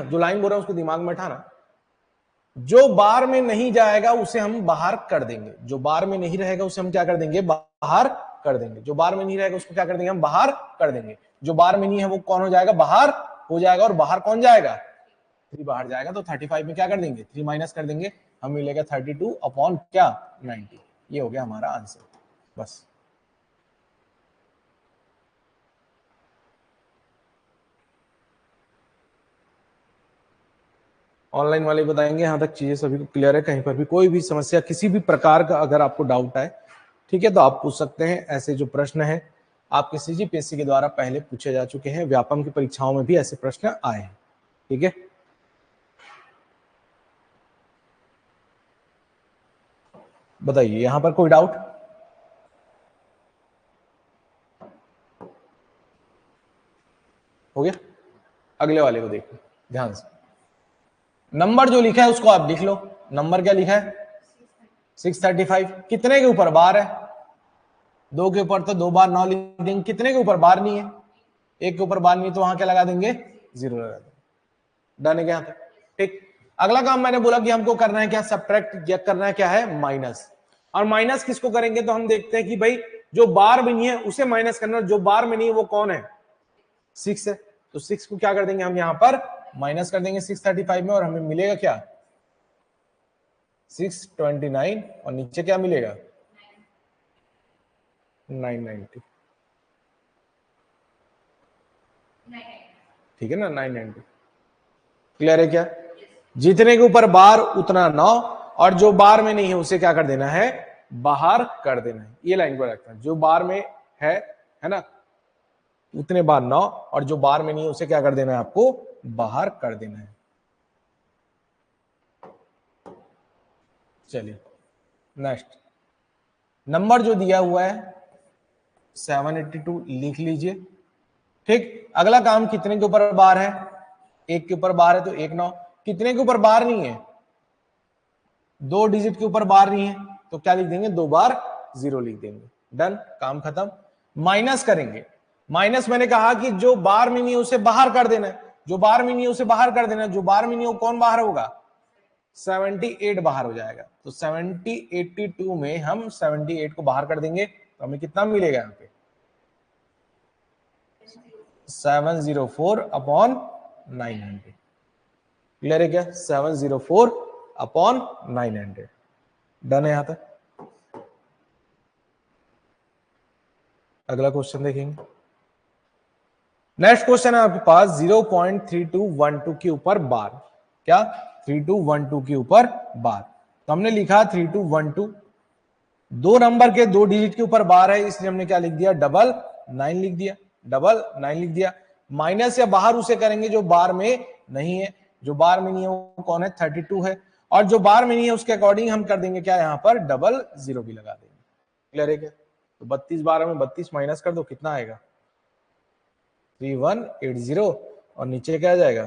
जो लाइन बोल रहा हूं उसको दिमाग में बैठाना। जो बार में नहीं जाएगा उसे हम बाहर कर देंगे, जो बार में नहीं रहेगा उसे हम क्या कर देंगे, बाहर कर देंगे। जो बार में नहीं रहेगा उसको क्या कर देंगे, हम बाहर कर देंगे। जो बार में नहीं है वो कौन हो जाएगा, बाहर हो जाएगा। और बाहर कौन जाएगा, 3 बाहर जाएगा। तो 35 में क्या कर देंगे, 3 माइनस कर देंगे, हम मिलेगा 32 अपॉन क्या 90। ये हो गया हमारा आंसर। बस ऑनलाइन वाले बताएंगे, यहां तक चीजें सभी को क्लियर है। कहीं पर भी कोई भी समस्या किसी भी प्रकार का अगर आपको डाउट है, ठीक है, तो आप पूछ सकते हैं। ऐसे जो प्रश्न है आपके सीजीपीएससी के द्वारा पहले पूछे जा चुके हैं, व्यापम की परीक्षाओं में भी ऐसे प्रश्न आए हैं, ठीक है। बताइए यहां पर कोई डाउट? हो गया। अगले वाले को देखो ध्यान से। नंबर जो लिखा है उसको आप लिख लो। नंबर क्या लिखा है, 635। कितने के ऊपर बार है, 2 के ऊपर, तो 2 बार 9 लिख देंगे। कितने के ऊपर बार नहीं है, 1 के ऊपर बार नहीं, तो वहां क्या लगा देंगे, 0 लगा देंगे। डन है क्या यहाँ तक? ठीक। अगला काम मैंने बोला कि हमको करना है क्या, सब्ट्रैक्ट, या करना है क्या है, माइनस। और माइनस किसको करेंगे, तो हम देखते हैं कि भाई जो बार में नहीं है उसे माइनस करना, जो बार में नहीं है वो कौन है, 6 है। तो 6 को क्या कर देंगे हम यहाँ पर माइनस कर देंगे 635 में, और हमें मिलेगा क्या 629, और नीचे क्या मिलेगा 990। ठीक है ना, 990। क्लियर है क्या? जितने के ऊपर बार उतना 9, और जो बार में नहीं है उसे क्या कर देना है, बाहर कर देना है। ये लाइन को रखना, जो बार में है ना, उतने बार 9, और जो बार में नहीं है उसे क्या कर देना है, आपको बाहर कर देना है। चलिए नेक्स्ट, नंबर जो दिया हुआ है 782 लिख लीजिए। ठीक। अगला काम, कितने के ऊपर बार है, 1 के ऊपर बार है तो 1 9। कितने के ऊपर बार नहीं है, 2 डिजिट के ऊपर बार नहीं है, तो क्या लिख देंगे, 2 बार 0 लिख देंगे। डन, काम खत्म। माइनस करेंगे। माइनस मैंने कहा कि जो बार में नहीं है उसे बाहर कर देना है, जो बार में नहीं है उसे बाहर कर देना है। जो बार में नहीं हो कौन बाहर होगा, 78 बाहर हो जाएगा। तो 82 में हम 78 को बाहर कर देंगे, तो हमें कितना मिलेगा यहाँ पे 704 अपॉन 900। क्लियर है क्या, 704 अपॉन 900। डन है यहां तक। अगला क्वेश्चन देखेंगे। नेक्स्ट क्वेश्चन है आपके पास 0.3212 के ऊपर बार, क्या 3212 के ऊपर बार। तो हमने लिखा 3212, 2 नंबर के 2 डिजिट के ऊपर बार है, इसलिए हमने क्या लिख दिया, डबल 9 लिख दिया, डबल 9 लिख दिया। माइनस या बाहर उसे करेंगे जो बार में नहीं है, जो बार में नहीं है वो कौन है, 32 है। और जो बार में नहीं है उसके अकॉर्डिंग हम कर देंगे क्या, यहाँ पर डबल 0 भी लगा देंगे। क्लियर है क्या? तो 32 12 में 32 माइनस कर दो, कितना आएगा 3180, और नीचे क्या आ जाएगा,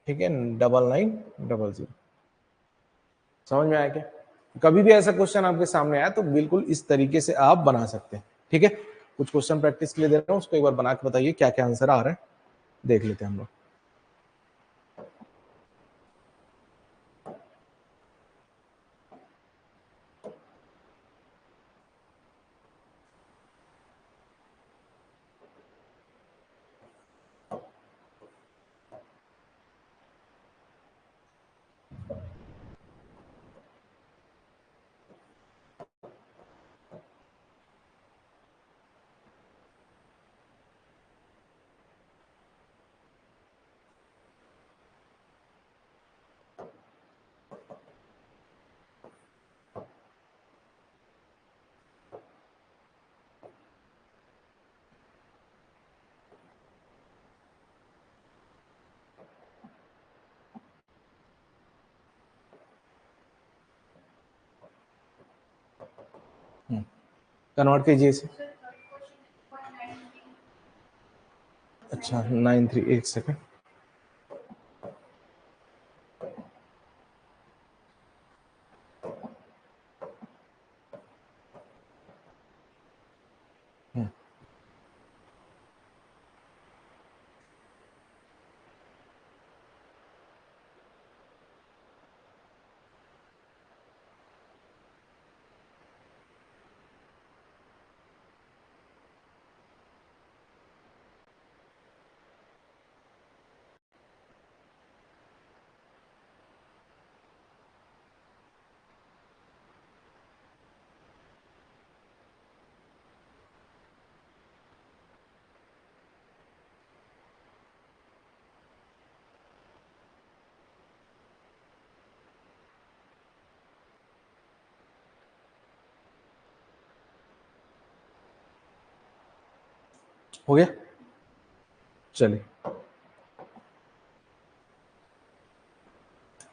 ठीक है 9900। समझ में आया क्या? कभी भी ऐसा क्वेश्चन आपके सामने आया तो बिल्कुल इस तरीके से आप बना सकते हैं। ठीक है, कुछ क्वेश्चन प्रैक्टिस के लिए दे रहा हूं, उसको एक बार बना के बताइए क्या क्या आंसर आ रहा है, देख लेते हैं हम लोग। कन्वर्ट कीजिए इसे। अच्छा 93, एक सेकेंड। हो गया। चलिए,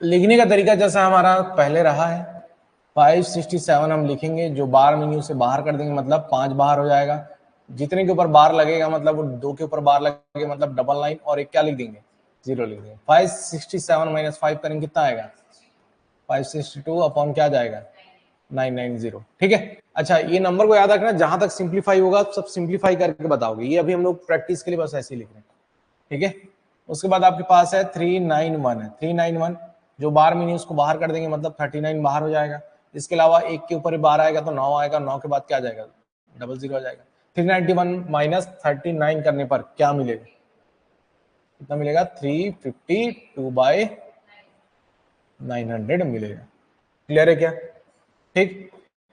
लिखने का तरीका जैसा हमारा पहले रहा है, 567 हम लिखेंगे, जो बार मेन्यू से बाहर कर देंगे मतलब 5 बाहर हो जाएगा, जितने के ऊपर बार लगेगा मतलब वो 2 के ऊपर बार लगेगा मतलब डबल लाइन, और एक क्या लिख देंगे, 0 लिख देंगे। 567 माइनस 5 करेंगे कितना आएगा, 562 अपॉन क्या जाएगा, 990। ठीक है। अच्छा, ये नंबर को याद रखना, जहां तक सिंप्लीफाई होगा सब सिंप्लीफाई करके बताओगे, ये अभी हम लोग प्रैक्टिस के लिए बस ऐसे ही लिख रहे हैं। ठीक है। उसके बाद आपके पास है 391 है, 391 जो बार में नहीं उसको बाहर कर देंगे मतलब 39 बाहर हो जाएगा। इसके अलावा एक के ऊपर बार आएगा तो 9 आएगा, 9 के बाद क्या जाएगा, 00 हो जाएगा। 391 माइनस 39 करने पर क्या मिलेगा, कितना मिलेगा, 352/900 मिलेगा। क्लियर है क्या। ठीक।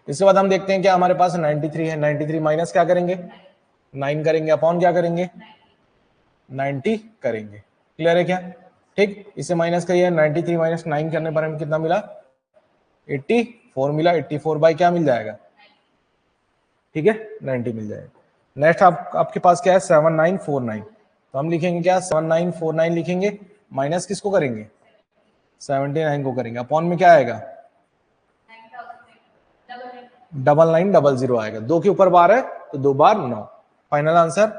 इसके बाद हम देखते हैं क्या हमारे पास 93 है, 93 माइनस क्या करेंगे, 9 करेंगे, अपॉन क्या करेंगे, 90 करेंगे। क्लियर है क्या। ठीक। इसे माइनस करिए, 93 माइनस 9 करने पर हमें कितना मिला, 84 मिला। 84 बाई क्या मिल जाएगा, ठीक है, 90 मिल जाएगा। नेक्स्ट आपके पास क्या है, 7949, तो हम लिखेंगे क्या, 7949 लिखेंगे, माइनस किसको करेंगे, 79 को करेंगे, अपॉन में क्या आएगा, 9900 आएगा। 2 के ऊपर बार है तो 2 बार 9। Final answer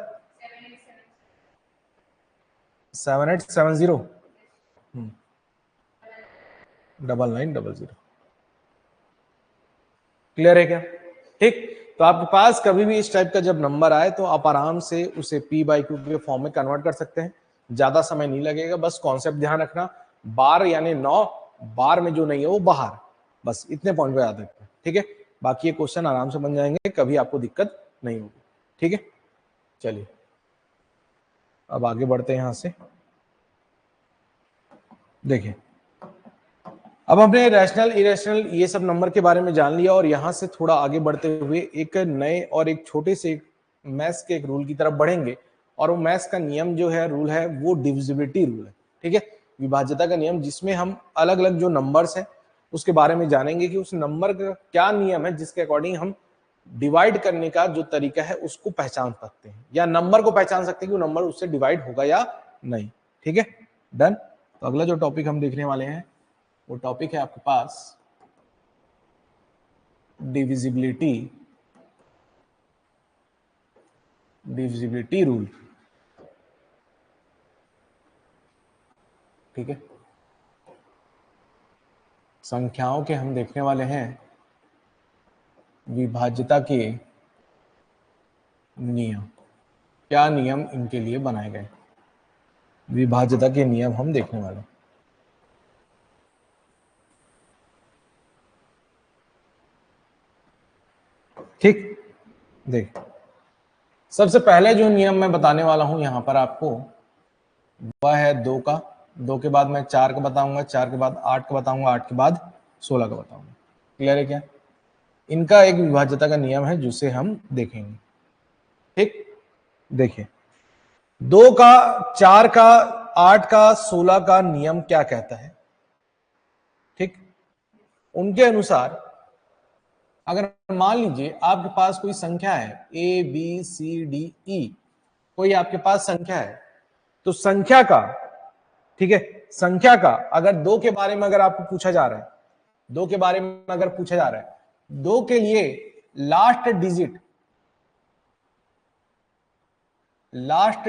7870 9900। क्लियर है क्या। ठीक। तो आपके पास कभी भी इस टाइप का जब नंबर आए तो आप आराम से उसे p/q के फॉर्म में कन्वर्ट कर सकते हैं, ज्यादा समय नहीं लगेगा। बस कॉन्सेप्ट ध्यान रखना, बार यानी 9, बार में जो नहीं है वो बाहर, बस इतने पॉइंट पे याद रखना। ठीक है। बाकी ये क्वेश्चन आराम से बन जाएंगे, कभी आपको दिक्कत नहीं होगी। ठीक है। चलिए अब आगे बढ़ते हैं यहां से। देखिए, अब हमने रैशनल इरेशनल ये सब नंबर के बारे में जान लिया, और यहां से थोड़ा आगे बढ़ते हुए एक नए और एक छोटे से मैथ्स के एक रूल की तरफ बढ़ेंगे। और वो मैथ्स का नियम जो है, रूल है, वो डिविजिबिलिटी रूल है। ठीक है, विभाज्यता का नियम, जिसमें हम अलग अलग जो नंबर्स हैं उसके बारे में जानेंगे कि उस नंबर का क्या नियम है जिसके अकॉर्डिंग हम डिवाइड करने का जो तरीका है उसको पहचान सकते हैं, या नंबर को पहचान सकते हैं कि वो नंबर उससे डिवाइड होगा या नहीं। ठीक है, डन। तो अगला जो टॉपिक हम देखने वाले हैं वो टॉपिक है आपके पास डिविजिबिलिटी रूल। ठीक है, संख्याओं के हम देखने वाले हैं विभाज्यता के नियम, क्या नियम इनके लिए बनाए गए, विभाज्यता के नियम हम देखने वाले हैं। ठीक, देख, सबसे पहले जो नियम मैं बताने वाला हूं यहां पर आपको, वह है 2 का। 2 के बाद मैं 4 का बताऊंगा, 4 के बाद 8 का बताऊंगा, 8 के बाद 16 का बताऊंगा। क्लियर है क्या। इनका एक विभाज्यता का नियम है जिसे हम देखेंगे। ठीक, देखिए, 2 का, 4 का, 8 का, 16 का नियम क्या कहता है। ठीक, उनके अनुसार अगर मान लीजिए आपके पास कोई संख्या है ABCDE, कोई आपके पास संख्या है, तो संख्या का, ठीक है, संख्या का अगर 2 के बारे में अगर आपको पूछा जा रहा है, 2 के बारे में अगर पूछा जा रहा है, 2 के लिए लास्ट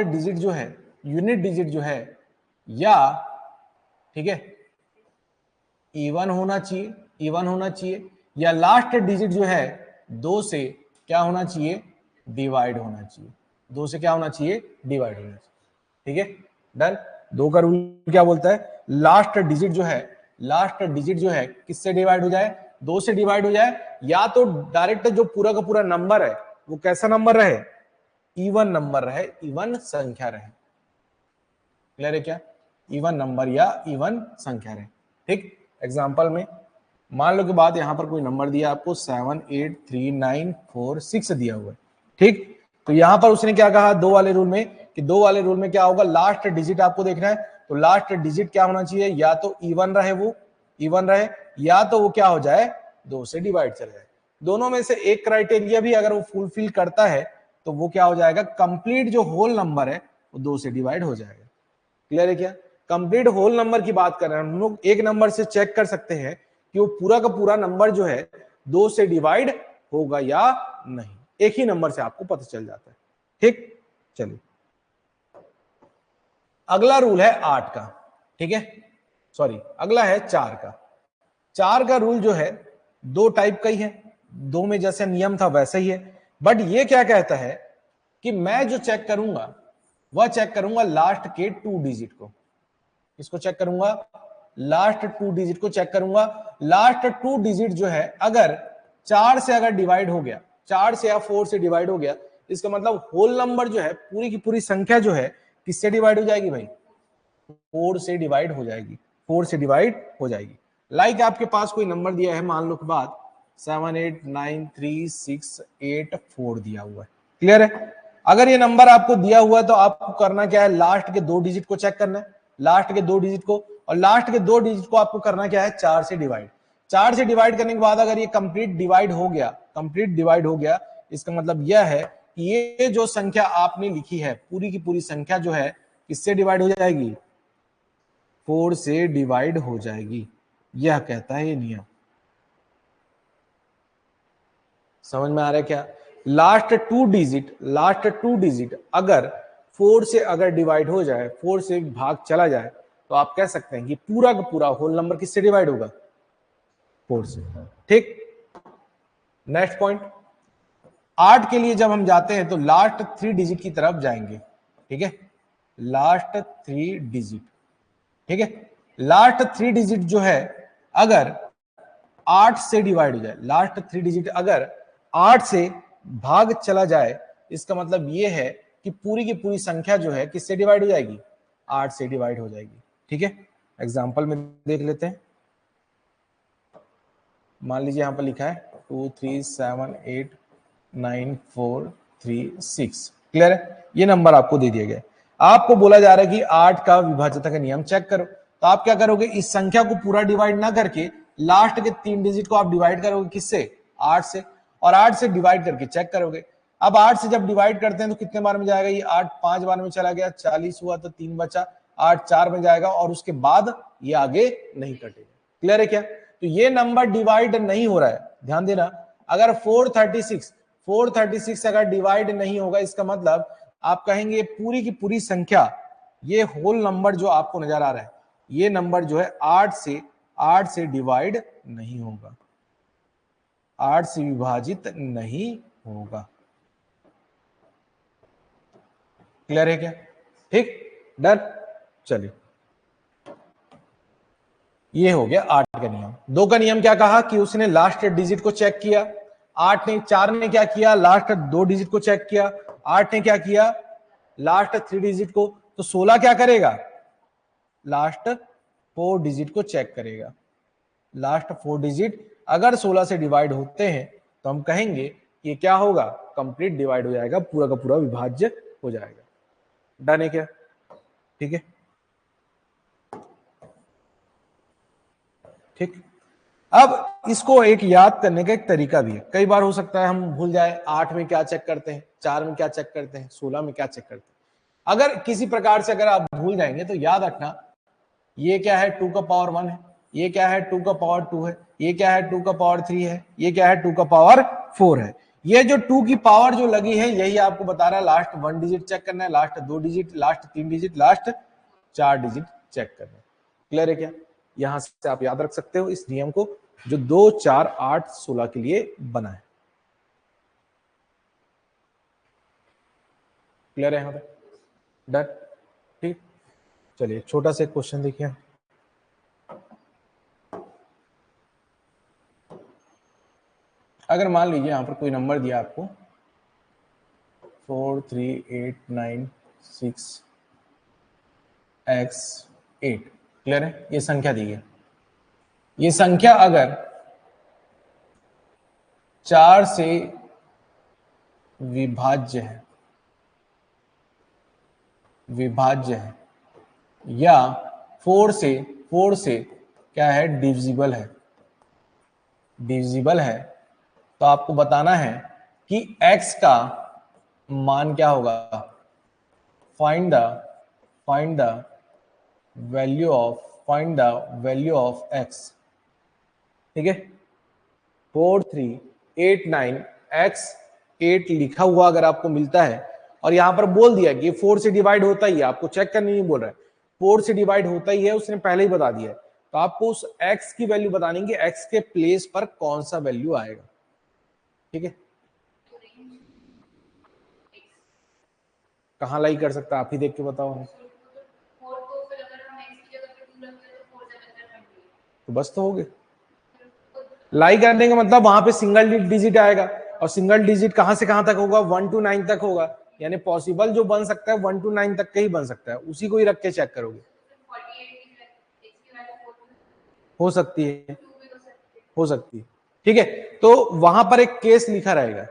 डिजिट जो है, यूनिट डिजिट जो है, या, ठीक है, इवन होना चाहिए, या लास्ट डिजिट जो है 2 से क्या होना चाहिए, डिवाइड होना चाहिए, 2 से क्या होना चाहिए, डिवाइड होना चाहिए। ठीक है, डन। 2 का रूल क्या बोलता है, लास्ट डिजिट जो है किससे डिवाइड हो जाए, 2 से डिवाइड हो जाए, या तो डायरेक्ट जो पूरा का पूरा नंबर है वो कैसा नंबर रहे, इवन नंबर रहे, इवन संख्या रहे। क्लियर है क्या, इवन नंबर या इवन संख्या रहे। ठीक, एग्जांपल में मान लो कि बात यहां पर कोई नंबर दिया आपको 78394 दिया हुआ है। ठीक, तो यहां पर उसने क्या कहा, 2 वाले रूल में, कि 2 वाले रूल में क्या होगा, लास्ट डिजिट आपको देखना है, तो लास्ट डिजिट क्या होना चाहिए, या तो इवन रहे, या तो वो क्या हो जाए, 2 से डिवाइड चले जाए। दोनों में से एक क्राइटेरिया भी अगर वो फुलफिल करता है तो वो क्या हो जाएगा, कंप्लीट जो होल नंबर है वो 2 से डिवाइड हो जाएगा। क्लियर है क्या? कंप्लीट होल नंबर की बात कर रहे हैं हम लोग, एक नंबर से चेक कर सकते हैं कि वो पूरा का पूरा नंबर जो है 2 से डिवाइड होगा या नहीं, एक ही नंबर से आपको पता चल जाता है। ठीक, चलिए अगला रूल है 8 का, ठीक है, सॉरी अगला है 4 का। 4 का रूल जो है 2 टाइप का ही है, 2 में जैसे नियम था वैसा ही है, बट ये क्या कहता है कि मैं जो चेक करूंगा वह चेक करूंगा लास्ट के 2 डिजिट को। इसको चेक करूंगा, लास्ट 2 डिजिट को चेक करूंगा। लास्ट 2 डिजिट जो है अगर 4 से अगर डिवाइड हो गया, 4 से या 4 से डिवाइड हो गया, इसका मतलब होल नंबर जो है पूरी की पूरी संख्या जो है किससे डिवाइड हो जाएगी भाई, 4 से डिवाइड हो जाएगी, 4 से डिवाइड हो जाएगी। लाइक आपके पास कोई नंबर दिया है, मान लो के बाद 7893684 दिया हुआ है। क्लियर है? अगर ये नंबर आपको दिया हुआ है तो आपको करना क्या है, लास्ट के 2 डिजिट को चेक करना है, लास्ट के 2 डिजिट को, और लास्ट के 2 डिजिट को आपको करना क्या है, 4 से डिवाइड। 4 से डिवाइड करने के बाद अगर ये कंप्लीट डिवाइड हो गया, कंप्लीट डिवाइड हो गया, इसका मतलब यह है कि ये जो संख्या आपने लिखी है पूरी की पूरी संख्या जो है किससे डिवाइड हो जाएगी, 4 से डिवाइड हो जाएगी। यह कहता है ये नियम। समझ में आ रहा है क्या? लास्ट 2 डिजिट अगर 4 से अगर डिवाइड हो जाए, 4 से भाग चला जाए, तो आप कह सकते हैं कि पूरा का पूरा होल नंबर किससे डिवाइड होगा, 4 से। ठीक, नेक्स्ट पॉइंट 8 के लिए जब हम जाते हैं तो लास्ट 3 डिजिट की तरफ जाएंगे। ठीक है, लास्ट 3 डिजिट, ठीक है, लास्ट 3 डिजिट जो है अगर 8 से डिवाइड हो जाए, लास्ट 3 डिजिट अगर 8 से भाग चला जाए, इसका मतलब यह है कि पूरी की पूरी संख्या जो है किससे डिवाइड हो जाएगी, 8 से डिवाइड हो जाएगी। ठीक है, एग्जांपल में देख लेते हैं। मान लीजिए यहां पर लिखा है 2 3 7 8 9 4 3 6। क्लियर है? ये नंबर आपको दे दिया गया, आपको बोला जा रहा है कि 8 का विभाज्यता का नियम चेक करो। तो आप क्या करोगे, इस संख्या को पूरा डिवाइड ना करके लास्ट के 3 डिजिट को आप डिवाइड करोगे किससे, 8 से, और 8 से डिवाइड करके चेक करोगे। अब 8 से जब डिवाइड करते हैं तो कितने बार में जाएगा, ये 8 5 बार में चला गया, 40 हुआ तो 3 बचा, 8 4 में जाएगा और उसके बाद ये आगे नहीं कटेगा। क्लियर है क्या? तो ये नंबर डिवाइड नहीं हो रहा है, ध्यान देना। अगर 436 अगर डिवाइड नहीं होगा, इसका मतलब आप कहेंगे पूरी की पूरी संख्या, ये होल नंबर जो आपको नजर आ रहा है, ये नंबर जो है 8 से डिवाइड नहीं होगा, 8 से विभाजित नहीं होगा। क्लियर है क्या? ठीक, डन। चलिए, ये हो गया 8 का नियम। 2 का नियम क्या कहा कि उसने लास्ट डिजिट को चेक किया, 4 ने क्या किया, लास्ट 2 डिजिट को चेक किया, 8 ने क्या किया, लास्ट 3 डिजिट को, तो 16 क्या करेगा, लास्ट 4 डिजिट को चेक करेगा। लास्ट 4 डिजिट अगर 16 से डिवाइड होते हैं तो हम कहेंगे कि क्या होगा, कंप्लीट डिवाइड हो जाएगा, पूरा का पूरा विभाज्य हो जाएगा। डन है क्या? ठीक है, ठीक। अब इसको एक याद करने का एक तरीका भी है। कई बार हो सकता है हम भूल जाए, 8 में क्या चेक करते हैं, 4 में क्या चेक करते हैं, 16 में क्या चेक करते हैं। अगर किसी प्रकार से अगर आप भूल जाएंगे तो याद रखना, ये क्या है 2 का पावर 1 है, ये क्या है 2 का पावर 2 है, ये क्या है 2 का पावर 3 है, ये क्या है 2 का पावर 4 है। ये जो 2 की पावर जो लगी है यही आपको बता रहा है लास्ट 1 डिजिट चेक करना है, last 2 digit, last 3 digit, last 4 digit check करना है। क्लियर है क्या? यहां से आप याद रख सकते हो इस नियम को जो 2 4 8 16 के लिए बना है। क्लियर है यहां पे? डन। ठीक, चलिए छोटा सा क्वेश्चन देखिए। अगर मान लीजिए यहां पर कोई नंबर दिया आपको 43896x8, क्लियर है? ये संख्या दी है, ये संख्या अगर 4 से विभाज्य है, या 4 से क्या है, डिविजिबल है, तो आपको बताना है कि x का मान क्या होगा, find the value of x, ठीक है। 4389 x 8 लिखा हुआ अगर आपको मिलता है और यहां पर बोल दिया कि 4 से डिवाइड होता ही है, आपको चेक करने नहीं बोल रहा है, 4 से डिवाइड होता ही है, उसने पहले ही बता दिया है, तो आपको उस x की वैल्यू बतानी कि x के प्लेस पर कौन सा वैल्यू आएगा, ठीक है। कहां लाई कर सकता है, आप ही देख के बताओ। तो बस तो हो गए। लाई करने का मतलब वहां पे सिंगल डिजिट आएगा, और सिंगल डिजिट कहां से कहां तक होगा, 1 to 9 तक होगा, यानी पॉसिबल जो बन सकता है 1 to 9 तक का ही बन सकता है, उसी को ही रख के चेक करोगे। हो सकती है, हो सकती है, ठीक है। तो वहां पर एक केस लिखा रहेगा,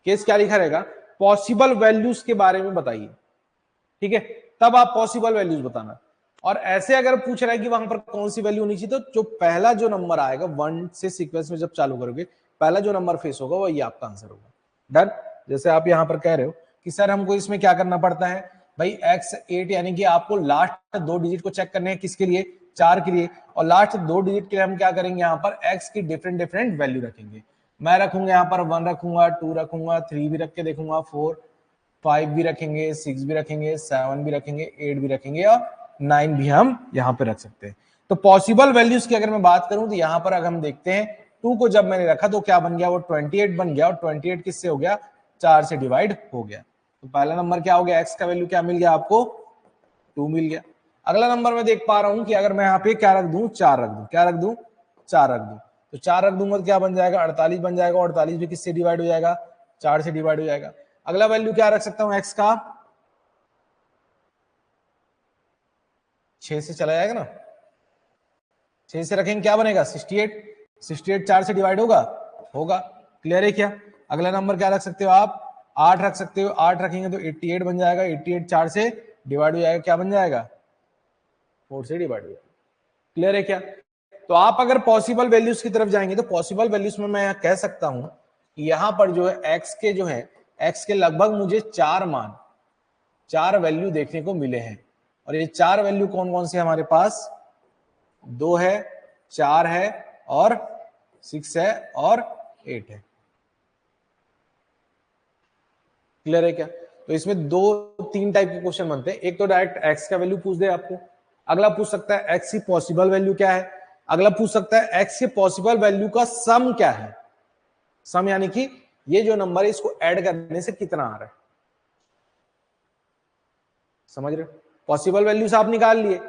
केस क्या लिखा रहेगा, पॉसिबल वैल्यूज के बारे में बताइए, ठीक है। तब आप पॉसिबल वैल्यूज बताना, और ऐसे अगर पूछ रहा है कि वहां पर कौन सी वैल्यू होनी चाहिए, तो जो पहला जो नंबर आएगा 1 से सीक्वेंस में जब चालू करोगे, पहला जो नंबर फेस होगा वही आपका आंसर होगा। डन। जैसे आप यहां पर कह रहे हो कि सर हमको इसमें क्या करना पड़ता है भाई, x8 यानी कि आपको लास्ट 2 डिजिट को चेक करने हैं, किसके लिए, 4 के लिए, और लास्ट 2 डिजिट के लिए हम क्या करेंगे, यहाँ पर x की डिफरेंट डिफरेंट वैल्यू रखेंगे। मैं रखूंगा यहाँ पर 1 रखूंगा, 2 रखूंगा, 3 भी रख के देखूंगा, 4 5 भी रखेंगे, 6 भी रखेंगे, 7 भी रखेंगे, 8 भी रखेंगे, और 9 भी हम यहाँ पे रख सकते हैं। तो पॉसिबल वैल्यूज की अगर मैं बात करूं तो यहाँ पर अगर हम देखते हैं 2 को जब मैंने रखा तो क्या बन गया, वो 28 बन गया, और 28 किससे हो गया, 4 से डिवाइड हो गया। तो पहला नंबर क्या हो गया, एक्स का वैल्यू क्या मिल गया आपको, 2 मिल गया। अगला नंबर मैं देख पा रहा हूं कि अगर मैं यहाँ पे क्या रख दूं, 4 रख दूं, क्या रख दूं, 4 रख दूं, तो 4 रख दूंगा तो क्या बन जाएगा, 48 बन जाएगा, 48 भी किससे डिवाइड हो जाएगा, 4 से डिवाइड हो जाएगा। अगला वैल्यू क्या रख सकता हूं एक्स का, 6 से चला जाएगा ना, 6 से रखेंगे क्या बनेगा, 68, 68 4 से डिवाइड होगा, होगा, क्लियर है क्या। अगला नंबर क्या रख सकते हो आप, 8 रख सकते हो, 8 रखेंगे तो 88 बन जाएगा, 88 4 से डिवाइड हो जाएगा, क्या बन जाएगा, 4 से डिवाइड हो जाएगा, क्लियर है क्या। तो आप अगर पॉसिबल वैल्यूज की तरफ जाएंगे तो पॉसिबल वैल्यूज में मैं कह सकता हूं कि यहां पर जो है एक्स के जो है, एक्स के लगभग मुझे 4 मान, 4 वैल्यू देखने को मिले हैं, और ये 4 वैल्यू कौन कौन से हमारे पास, 2 है, 4 है, और 6 है, और 8 है, क्लियर है क्या। तो इसमें 2-3 टाइप के क्वेश्चन बनते हैं, एक तो डायरेक्ट एक्स का वैल्यू पूछ दे आपको, अगला पूछ सकता है एक्स की पॉसिबल वैल्यू क्या है, अगला पूछ सकता है एक्स के पॉसिबल वैल्यू का सम क्या है, सम यानी कि ये जो नंबर है इसको ऐड करने से कितना आ रहा है, समझ रहे हो। पॉसिबल वैल्यूज आप निकाल लिए,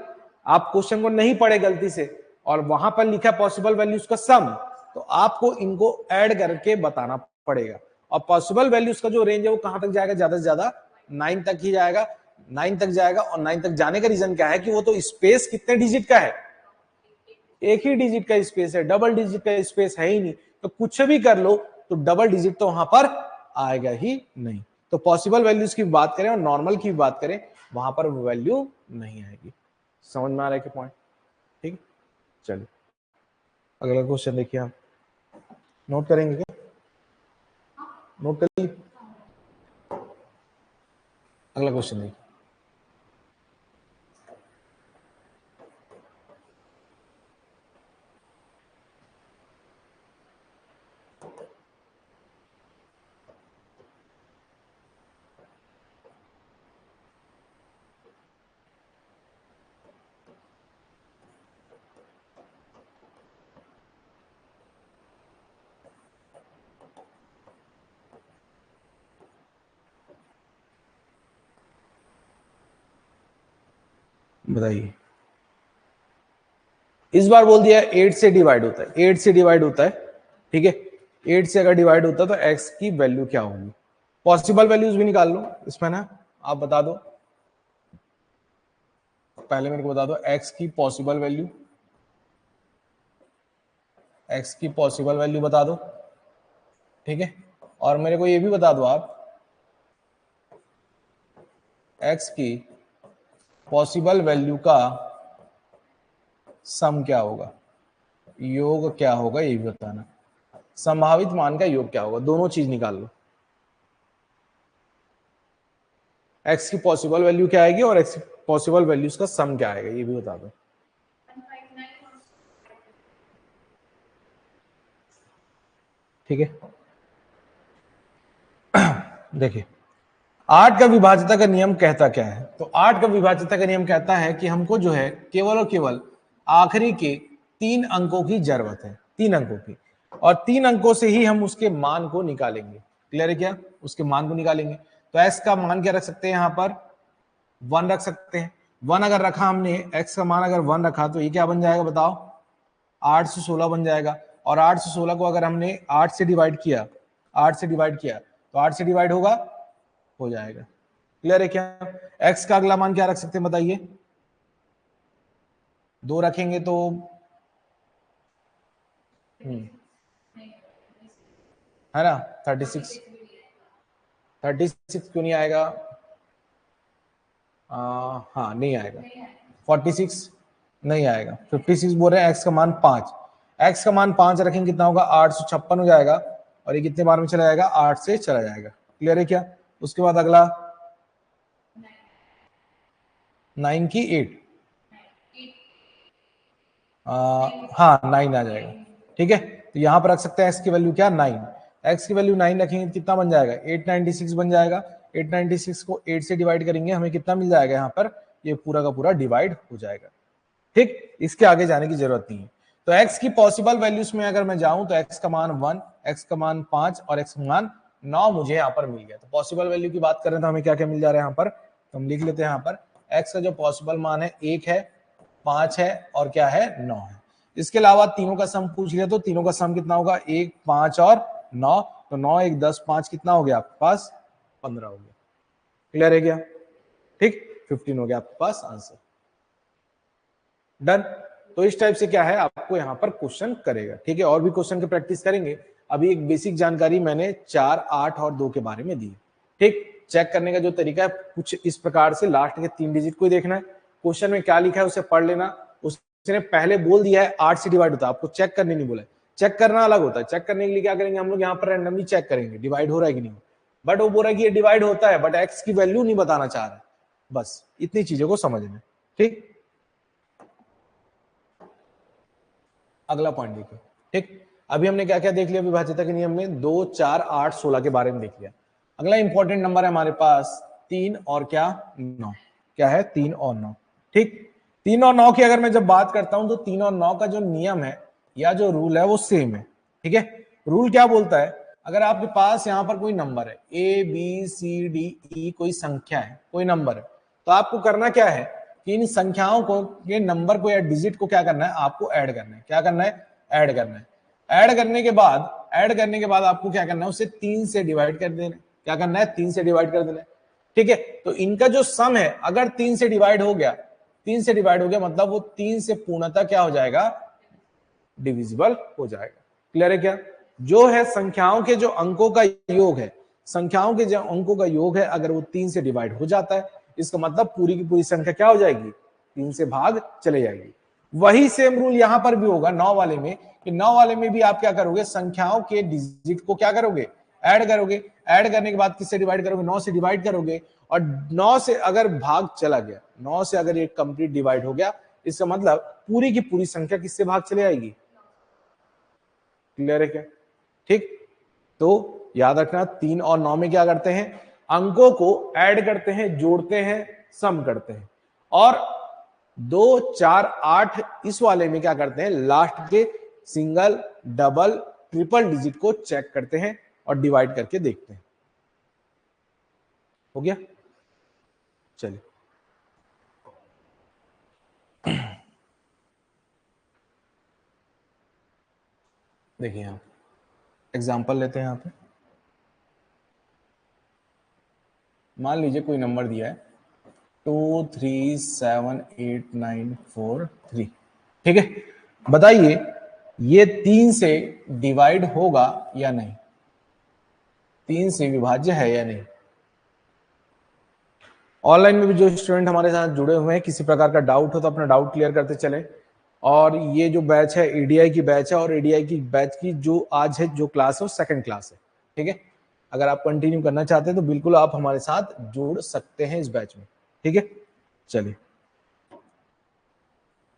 आप क्वेश्चन को नहीं पढ़े गलती से, और वहां पर लिखा पॉसिबल वैल्यूज का सम, तो आपको इनको ऐड करके बताना पड़ेगा। और पॉसिबल वैल्यूज का जो रेंज है वो कहां तक जाएगा, ज्यादा से ज्यादा 9 तक ही जाएगा, 9 तक जाएगा। और 9 तक जाने का रीजन क्या है कि वो तो स्पेस कितने डिजिट का है, एक ही डिजिट का स्पेस है, डबल डिजिट का स्पेस है ही नहीं, तो कुछ भी कर लो तो डबल डिजिट तो वहां पर आएगा ही नहीं। तो पॉसिबल वैल्यूज की बात करें और नॉर्मल की बात करें, वहां पर वैल्यू नहीं आएगी। समझ में आ रहा है कि पॉइंट, ठीक। चलिए अगला क्वेश्चन देखिए, आप नोट करेंगे क्या, नोट करिए, अगला क्वेश्चन देखिए। बताइए, इस बार बोल दिया 8 से डिवाइड होता है, 8 से डिवाइड होता है, ठीक है। 8 से अगर डिवाइड होता है तो x की वैल्यू क्या होगी, पॉसिबल वैल्यूज भी निकाल लो इसमें ना, आप बता दो, पहले मेरे को बता दो x की पॉसिबल वैल्यू, x की पॉसिबल वैल्यू बता दो, ठीक है। और मेरे को ये भी बता दो आप x की पॉसिबल वैल्यू का सम क्या होगा, योग क्या होगा, ये भी बताना, संभावित मान का योग क्या होगा, दोनों चीज निकाल लो। एक्स की पॉसिबल वैल्यू क्या आएगी और एक्स की पॉसिबल वैल्यूज का सम क्या आएगा ये भी बता दो। ठीक है, देखिए 8 का विभाज्यता का नियम कहता क्या है, तो 8 का विभाज्यता का नियम कहता है कि हमको जो है केवल और केवल आखिरी के 3 अंकों की जरूरत है, 3 अंकों की, और 3 अंकों से ही हम उसके मान को निकालेंगे। क्लियर है क्या? उसके मान को निकालेंगे। तो एक्स का मान क्या रख सकते हैं यहाँ पर? 1 रख सकते हैं। 1 अगर रखा हमने, एक्स का मान अगर 1 रखा तो ये क्या बन जाएगा बताओ? 8 से 16 बन जाएगा। और 8 से 16 को अगर हमने 8 से डिवाइड किया, 8 से डिवाइड किया तो 8 से डिवाइड होगा, हो जाएगा। क्लियर है क्या? एक्स का अगला मान क्या रख सकते हैं बताइए? 2 रखेंगे तो है ना 36 क्यों नहीं आएगा? हाँ नहीं आएगा। 46 नहीं आएगा। 56 बोल रहे हैं। एक्स का मान 5, एक्स का मान 5 रखेंगे कितना होगा? 856 हो जाएगा। और ये कितने बार में चला जाएगा? 8 से चला जाएगा। क्लियर है क्या? उसके बाद अगला 9 की 8, हाँ 9 आ जाएगा। ठीक है, तो यहां पर रख सकते हैं एक्स की वैल्यू क्या? 9। एक्स की वैल्यू 9 रखेंगे कितना बन जाएगा? 896 बन जाएगा। 896 को 8 से डिवाइड करेंगे, हमें कितना मिल जाएगा यहाँ पर? ये पूरा का पूरा डिवाइड हो जाएगा। ठीक, इसके आगे जाने की जरूरत नहीं है। तो x की पॉसिबल वैल्यूज में अगर मैं जाऊं तो x का मान 1, x का मान 5 और x का मान 9 मुझे यहाँ पर मिल गया। तो पॉसिबल वैल्यू की बात करें तो हमें क्या क्या मिल जा रहा है यहाँ पर? तो हम लिख लेते हैं यहाँ पर x का जो पॉसिबल मान है 1 है, 5 है और क्या है? 9 है। इसके अलावा तीनों का सम पूछ लिया तो तीनों का सम कितना होगा? 1, 5 और 9। तो 9, 1, 10, 5 कितना हो गया आपके पास? 15 हो गया। क्लियर है क्या? ठीक, 15 हो गया आपके पास आंसर। डन। तो इस टाइप से क्या है आपको यहाँ पर क्वेश्चन करेगा। ठीक है, और भी क्वेश्चन की प्रैक्टिस करेंगे। अभी एक बेसिक जानकारी मैंने 4, 8 और 2 के बारे में दी। ठीक, चेक करने का जो तरीका है कुछ इस प्रकार से, लास्ट के 3 डिजिट को ही देखना है। क्वेश्चन में क्या लिखा है उसे पढ़ लेना। उसने पहले बोल दिया है 8 से डिवाइड होता है, आपको चेक करने नहीं बोला। चेक करना अलग होता है। चेक करने के लिए क्या करेंगे हम लोग? यहाँ पर रैंडमली चेक करेंगे डिवाइड हो रहा है कि नहीं। बट वो बोल रहा है कि ये डिवाइड होता है, बट एक्स की वैल्यू नहीं बताना चाह रहा है। बस इतनी चीजों को समझना। ठीक, अगला पॉइंट देखिए। ठीक, अभी हमने क्या क्या देख लिया विभाज्यता के नियम में? 2, 4, 8, 16 के बारे में देख लिया। अगला इंपॉर्टेंट नंबर है हमारे पास 3 और क्या? 9। क्या है? 3 और 9। ठीक, 3 और 9 की अगर मैं जब बात करता हूं तो 3 और 9 का जो नियम है या जो रूल है वो सेम है। ठीक है, रूल क्या बोलता है? अगर आपके पास यहाँ पर कोई नंबर है A B C D E, कोई संख्या है, कोई नंबर है, तो आपको करना क्या है कि इन संख्याओं को, ये नंबर को या डिजिट को क्या करना है? आपको ऐड करना है। क्या करना है? ऐड करना है। ऐड करने के बाद आपको क्या करना है? उसे 3 से डिवाइड कर देना। क्या करना है? 3 से डिवाइड कर देना है। ठीक है, तो इनका जो सम है अगर 3 से डिवाइड हो गया, 3 से डिवाइड हो गया मतलब वो 3 से पूर्णतः क्या हो जाएगा? डिविजिबल हो जाएगा। क्लियर है क्या? जो है संख्याओं के जो अंकों का योग है, संख्याओं के जो अंकों का योग है, अगर वो 3 से डिवाइड हो जाता है, इसका मतलब पूरी की पूरी संख्या क्या हो जाएगी? 3 से भाग चले जाएगी। वही सेम रूल यहां पर भी होगा 9 वाले में, कि 9 वाले में भी आप क्या करोगे? संख्याओं के डिजिट को क्या करोगे? ऐड करोगे। ऐड करने के बाद किससे डिवाइड करोगे? 9 से डिवाइड करोगे। और 9 से अगर भाग चला गया, 9 से अगर ये कंप्लीट डिवाइड हो गया, इसका मतलब पूरी की पूरी संख्या किससे भाग चले आएगी? क्लियर है क्या? ठीक, तो याद रखना 3 और 9 में क्या करते हैं? अंकों को ऐड करते हैं, जोड़ते हैं, सम करते हैं। और 2, 4, 8 इस वाले में क्या करते हैं? लास्ट के सिंगल, डबल, ट्रिपल डिजिट को चेक करते हैं और डिवाइड करके देखते हैं। हो गया? चलिए देखिए, यहां एग्जांपल लेते हैं। यहां पे मान लीजिए कोई नंबर दिया है 2378943। ठीक है, बताइए ये 3 से डिवाइड होगा या नहीं? 3 से विभाज्य है या नहीं? ऑनलाइन में भी जो स्टूडेंट हमारे साथ जुड़े हुए हैं, किसी प्रकार का डाउट हो तो अपना डाउट क्लियर करते चले। और ये जो बैच है एडीआई की बैच है, और एडीआई की बैच की जो आज है जो क्लास है वो सेकंड क्लास है। ठीक है, अगर आप कंटिन्यू करना चाहते हैं तो बिल्कुल आप हमारे साथ जुड़ सकते हैं इस बैच में, ठीक है। चलिए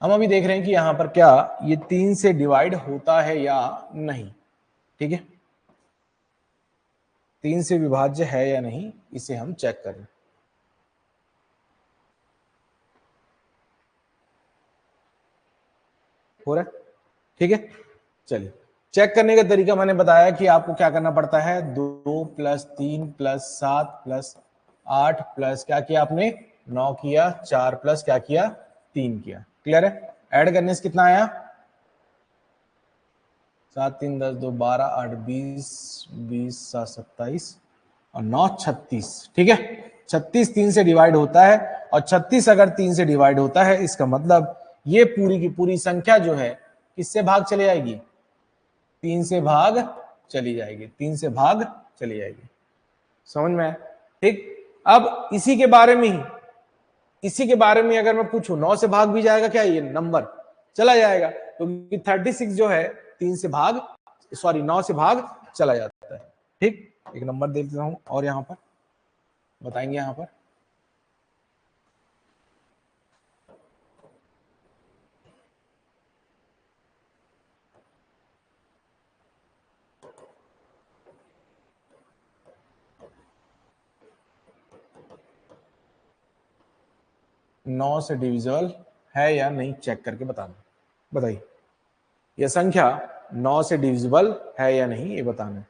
हम अभी देख रहे हैं कि यहां पर क्या ये 3 से डिवाइड होता है या नहीं, ठीक है। 3 से विभाज्य है या नहीं इसे हम चेक कर रहे हैं। हो रहा है, ठीक है। चलिए चेक करने का तरीका मैंने बताया कि आपको क्या करना पड़ता है, 2 + 3 + 7 + 8 प्लस क्या किया आपने 9 किया, 4 प्लस क्या किया 3 किया। क्लियर है। ऐड करने से कितना आया 7 3 10 2 12 8 20 20 7 27 और 9 36, ठीक है। 36 3 से डिवाइड होता है और 36 अगर 3 से डिवाइड होता है इसका मतलब ये पूरी की पूरी संख्या जो है किससे भाग चली जाएगी 3 से भाग चली जाएगी, 3 से भाग चली जाएगी। समझ में आया, ठीक। अब इसी के बारे में ही अगर मैं पूछूं 9 से भाग भी जाएगा क्या ये नंबर चला जाएगा, क्योंकि 36 जो है 3 से भाग 9 से भाग चला जाता है, ठीक। एक नंबर दे देता हूं और यहां पर बताएंगे, यहां पर नौ से डिविजिबल है या नहीं चेक करके बताना। बताइए यह संख्या 9 से डिविजिबल है या नहीं ये बताना है।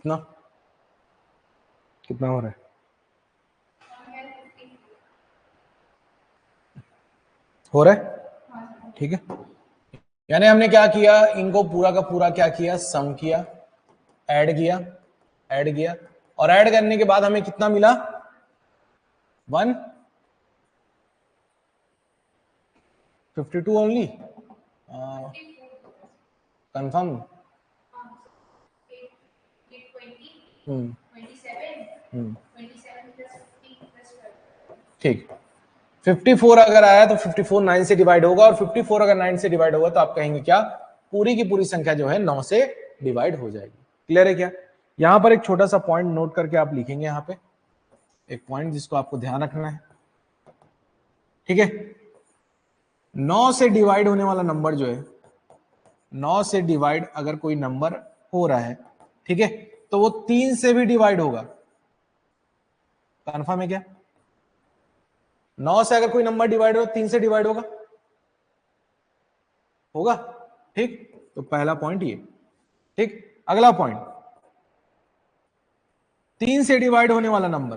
कितना कितना हो रहा है ठीक है। यानी हमने क्या किया इनको पूरा का पूरा क्या किया सम किया, ऐड किया और ऐड करने के बाद हमें कितना मिला 152 ओनली कंफर्म। ठीक 54 अगर आया तो 54 9 से डिवाइड होगा और 54 अगर 9 से डिवाइड होगा तो आप कहेंगे क्या पूरी की पूरी संख्या जो है 9 से डिवाइड हो जाएगी। क्लियर है क्या। यहां पर एक छोटा सा पॉइंट नोट करके आप लिखेंगे, यहां पे एक पॉइंट जिसको आपको ध्यान रखना है, ठीक है। 9 से डिवाइड होने वाला नंबर जो है 9 से डिवाइड अगर कोई नंबर हो रहा है, ठीक है, तो वो 3 से भी डिवाइड होगा। कन्फर्म है क्या 9 से अगर कोई नंबर डिवाइड हो 3 से डिवाइड होगा, ठीक। तो पहला पॉइंट ये, ठीक। अगला पॉइंट 3 से डिवाइड होने वाला नंबर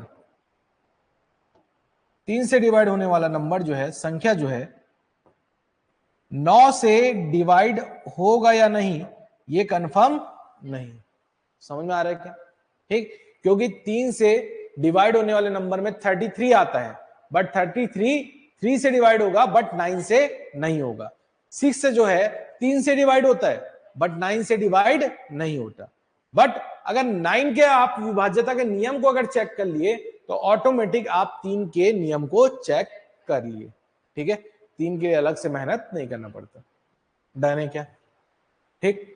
3 से डिवाइड होने वाला नंबर जो है संख्या जो है 9 से डिवाइड होगा या नहीं ये कंफर्म नहीं। समझ में आ रहा है क्या, ठीक। क्योंकि 3 से डिवाइड होने वाले नंबर में 33 आता है, बट 33 3 से डिवाइड होगा बट 9 से नहीं होगा। 6 से जो है 3 से डिवाइड होता है बट 9 से डिवाइड नहीं होता। बट अगर 9 के आप विभाज्यता के नियम को अगर चेक कर लिए तो ऑटोमेटिक आप 3 के नियम को चेक कर लिए, ठीक है। 3 के लिए अलग से मेहनत नहीं करना पड़ता। डन है क्या, ठीक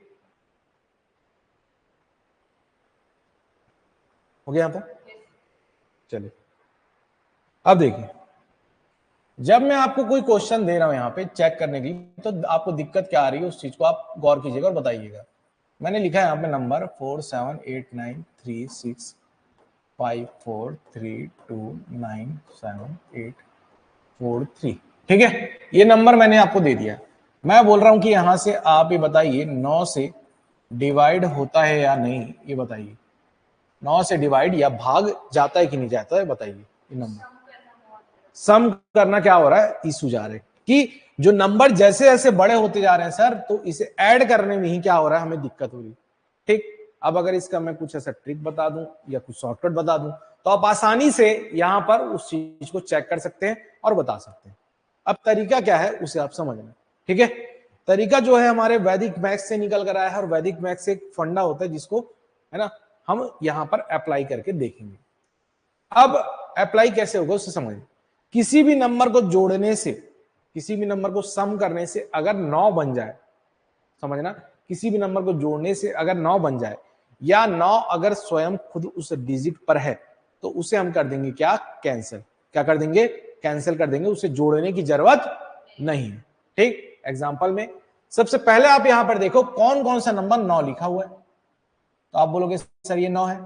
हो गया यहां पर। चलिए अब देखिए जब मैं आपको कोई क्वेश्चन दे रहा हूं यहां पे चेक करने के लिए तो आपको दिक्कत क्या आ रही है उस चीज को आप गौर कीजिएगा और बताइएगा। मैंने लिखा है यहाँ पे नंबर 4789365432978443, ठीक है। ये नंबर मैंने आपको दे दिया। मैं बोल रहा हूं कि यहां से आप ये बताइए 9 से डिवाइड होता है या नहीं ये बताइए। 9 से डिवाइड या भाग जाता है कि नहीं जाता है, बताइए। ये नंबर सम करना क्या हो रहा है, इशू जा रहा है कि जो नंबर जैसे जैसे बड़े होते जा रहे हैं सर, तो इसे ऐड करने में ही क्या हो रहा है, हमें दिक्कत हो रही है। ठीक, अब अगर इसका मैं कुछ ऐसा ट्रिक बता दूं या कुछ शॉर्टकट बता दूं, तो आप आसानी से यहां पर उस चीज को चेक कर सकते हैं और बता सकते हैं। अब तरीका क्या है उसे आप समझना, ठीक है। तरीका जो है हमारे वैदिक मैथ्स से निकल कर आया है, और वैदिक मैथ्स से एक फंडा होता है जिसको, है ना, हम यहां पर अप्लाई करके देखेंगे। अब अप्लाई कैसे होगा उसे समझिए। किसी भी नंबर को जोड़ने से, किसी भी नंबर को सम करने से अगर 9 बन जाए, समझना, किसी भी नंबर को जोड़ने से अगर 9 बन जाए, या 9 अगर स्वयं खुद उस डिजिट पर है, तो उसे हम कर देंगे क्या, कैंसिल। क्या कर देंगे, कैंसिल कर देंगे, उसे जोड़ने की जरूरत नहीं है। ठीक, एग्जांपल में सबसे पहले आप यहां पर देखो कौन कौन सा नंबर 9 लिखा हुआ है, तो आप बोलोगे सर ये 9 है,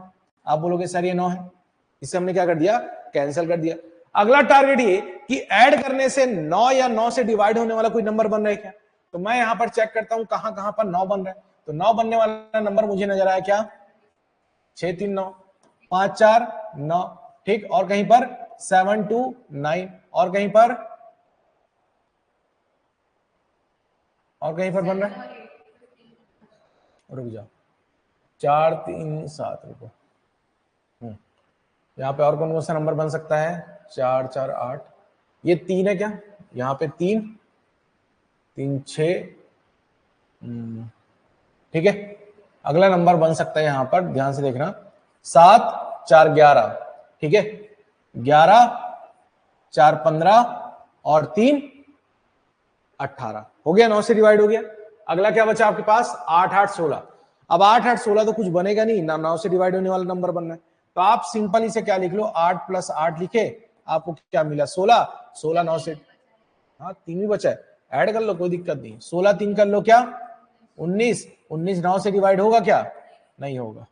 आप बोलोगे सर ये 9 है, इसे हमने क्या कर दिया, कैंसिल कर दिया। अगला टारगेट ये कि ऐड करने से 9 या 9 से डिवाइड होने वाला कोई नंबर बन रहा है क्या, तो मैं यहां पर चेक करता हूं कहां कहां पर 9 बन रहा है। तो 9 बनने वाला नंबर मुझे नजर आया क्या, 6 3 9, 5 4 9, ठीक, और कहीं पर 7 2 9, और कहीं पर बन रहा है, रुक जाओ, 4 3 7, रुको, यहाँ पे और कौन कौन सा नंबर बन सकता है, 4 4 8, ये 3 है क्या, यहाँ पे 3 3 6, ठीक है। अगला नंबर बन सकता है यहां पर, ध्यान से देखना, 7 4 11, ठीक है, 11 4 15 और 3 18, हो गया, 9 से डिवाइड हो गया। अगला क्या बचा आपके पास, 8 8 16। अब 8 8 16 तो कुछ बनेगा नहीं ना, 9 से डिवाइड होने वाला नंबर बनना है, तो आप सिंपल इसे क्या लिख लो, 8 + 8 लिखे, आपको क्या मिला, 16। 16 9 से, हाँ 3 ही बचा है, ऐड कर लो कोई दिक्कत नहीं, 16 3 कर लो क्या, 19। 19 9 से डिवाइड होगा क्या, नहीं होगा,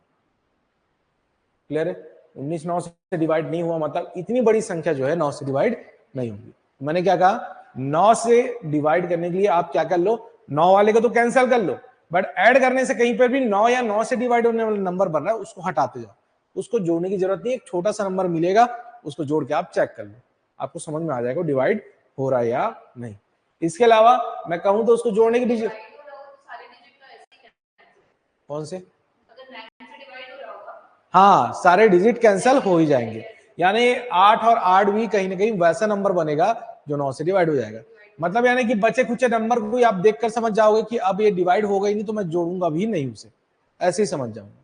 क्लियर है। 19 9 से डिवाइड नहीं हुआ, मतलब इतनी बड़ी संख्या जो है 9 से डिवाइड नहीं होगी। मैंने क्या कहा, 9 से डिवाइड करने के लिए आप क्या कर लो, 9 वाले को तो कैंसिल कर लो, बट ऐड करने से कहीं पर भी 9 या 9 से डिवाइड होने वाला नंबर बन रहा है उसको हटाते जाओ, उसको जोड़ने की जरूरत नहीं, एक छोटा सा नंबर मिलेगा, उसको जोड़ के आप चेक कर लो, आपको समझ में आ जाएगा डिवाइड हो रहा है या नहीं। इसके अलावा मैं कहूं तो उसको जोड़ने की डिजिट, कौन से, हाँ सारे डिजिट कैंसिल हो ही जाएंगे, यानी 8 और 8 भी कहीं ना कहीं वैसा नंबर बनेगा जो 9 से डिवाइड हो जाएगा। मतलब यानी कि बचे खुचे नंबर को आप देखकर समझ जाओगे कि अब ये डिवाइड हो गई नहीं तो मैं जोड़ूंगा भी नहीं उसे, ऐसे ही समझ जाऊंगा।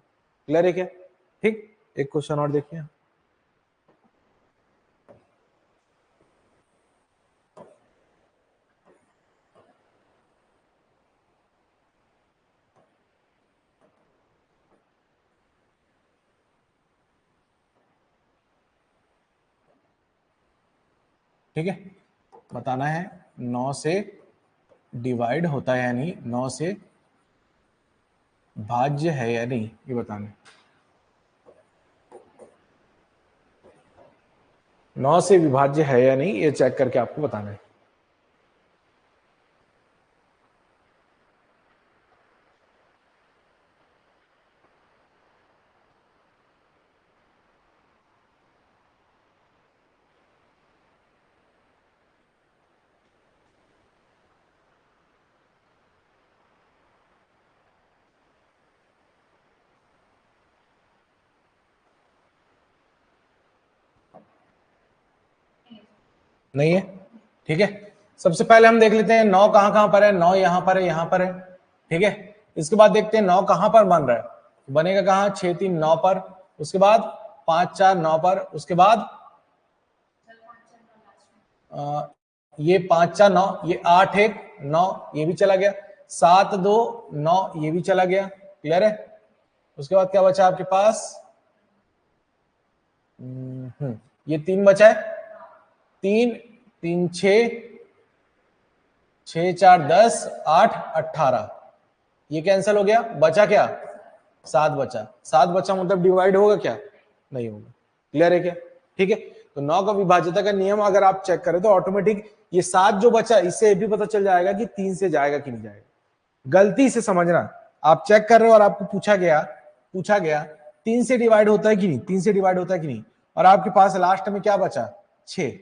क्लियर है क्या, ठीक। एक क्वेश्चन और देखिए, ठीक है, बताना है 9 से डिवाइड होता है या नहीं, 9 से भाज्य है या नहीं, ये बताना है। 9 से विभाज्य है या नहीं ये चेक करके आपको बताना है। नहीं है, ठीक है। सबसे पहले हम देख लेते हैं 9 कहां कहां पर है, 9 यहां पर है, यहां पर है, ठीक है। इसके बाद देखते हैं 9 कहां पर बन रहा है, बनेगा कहां, 6 3 9 पर, उसके बाद 5 4 9 पर, उसके बाद ये 5 4 9, ये 8 1 9, ये भी चला गया, 7 2 9, ये भी चला गया, क्लियर है। उसके बाद क्या बचा आपके पास, ये 3 बचा है, 3 3 6 6 4 10 8 18, ये कैंसिल हो गया, बचा क्या, 7 बचा, 7 बचा मतलब डिवाइड होगा क्या, नहीं होगा, क्लियर है क्या, ठीक है। तो 9 का विभाज्यता का नियम अगर आप चेक करें तो ऑटोमेटिक ये 7 जो बचा इससे भी पता चल जाएगा कि 3 से जाएगा कि नहीं जाएगा। गलती से समझना, आप चेक कर रहे हो और आपको पूछा गया 3 से डिवाइड होता है कि नहीं, 3 से डिवाइड होता है कि नहीं, और आपके पास लास्ट में क्या बचा 6,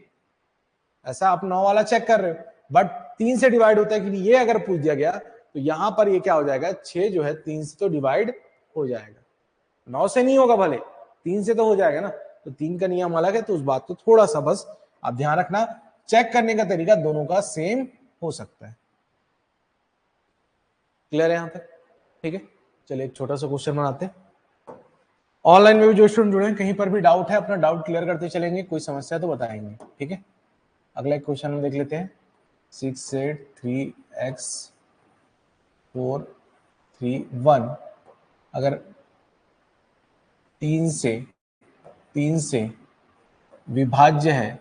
ऐसा आप 9 वाला चेक कर रहे हो, बट 3 से डिवाइड होता है कि नहीं ये अगर पूछ दिया गया तो यहां पर ये क्या हो जाएगा, 6 जो है 3 से तो डिवाइड हो जाएगा, 9 से नहीं होगा भले 3 से तो हो जाएगा ना, तो 3 का नियम अलग है, तो उस बात को थोड़ा सा बस आप ध्यान रखना, चेक करने का तरीका दोनों का सेम हो सकता है। क्लियर है यहां तक? ठीक है, चलिए एक छोटा सा क्वेश्चन बनाते हैं। ऑनलाइन में भी जो स्टूडेंट जुड़े हैं, कहीं पर भी डाउट है अपना डाउट क्लियर करते चलेंगे, कोई समस्या तो बताएंगे। ठीक है, अगला क्वेश्चन हम देख लेते हैं। 6 से 3x 4 3 1 अगर 3 से विभाज्य है,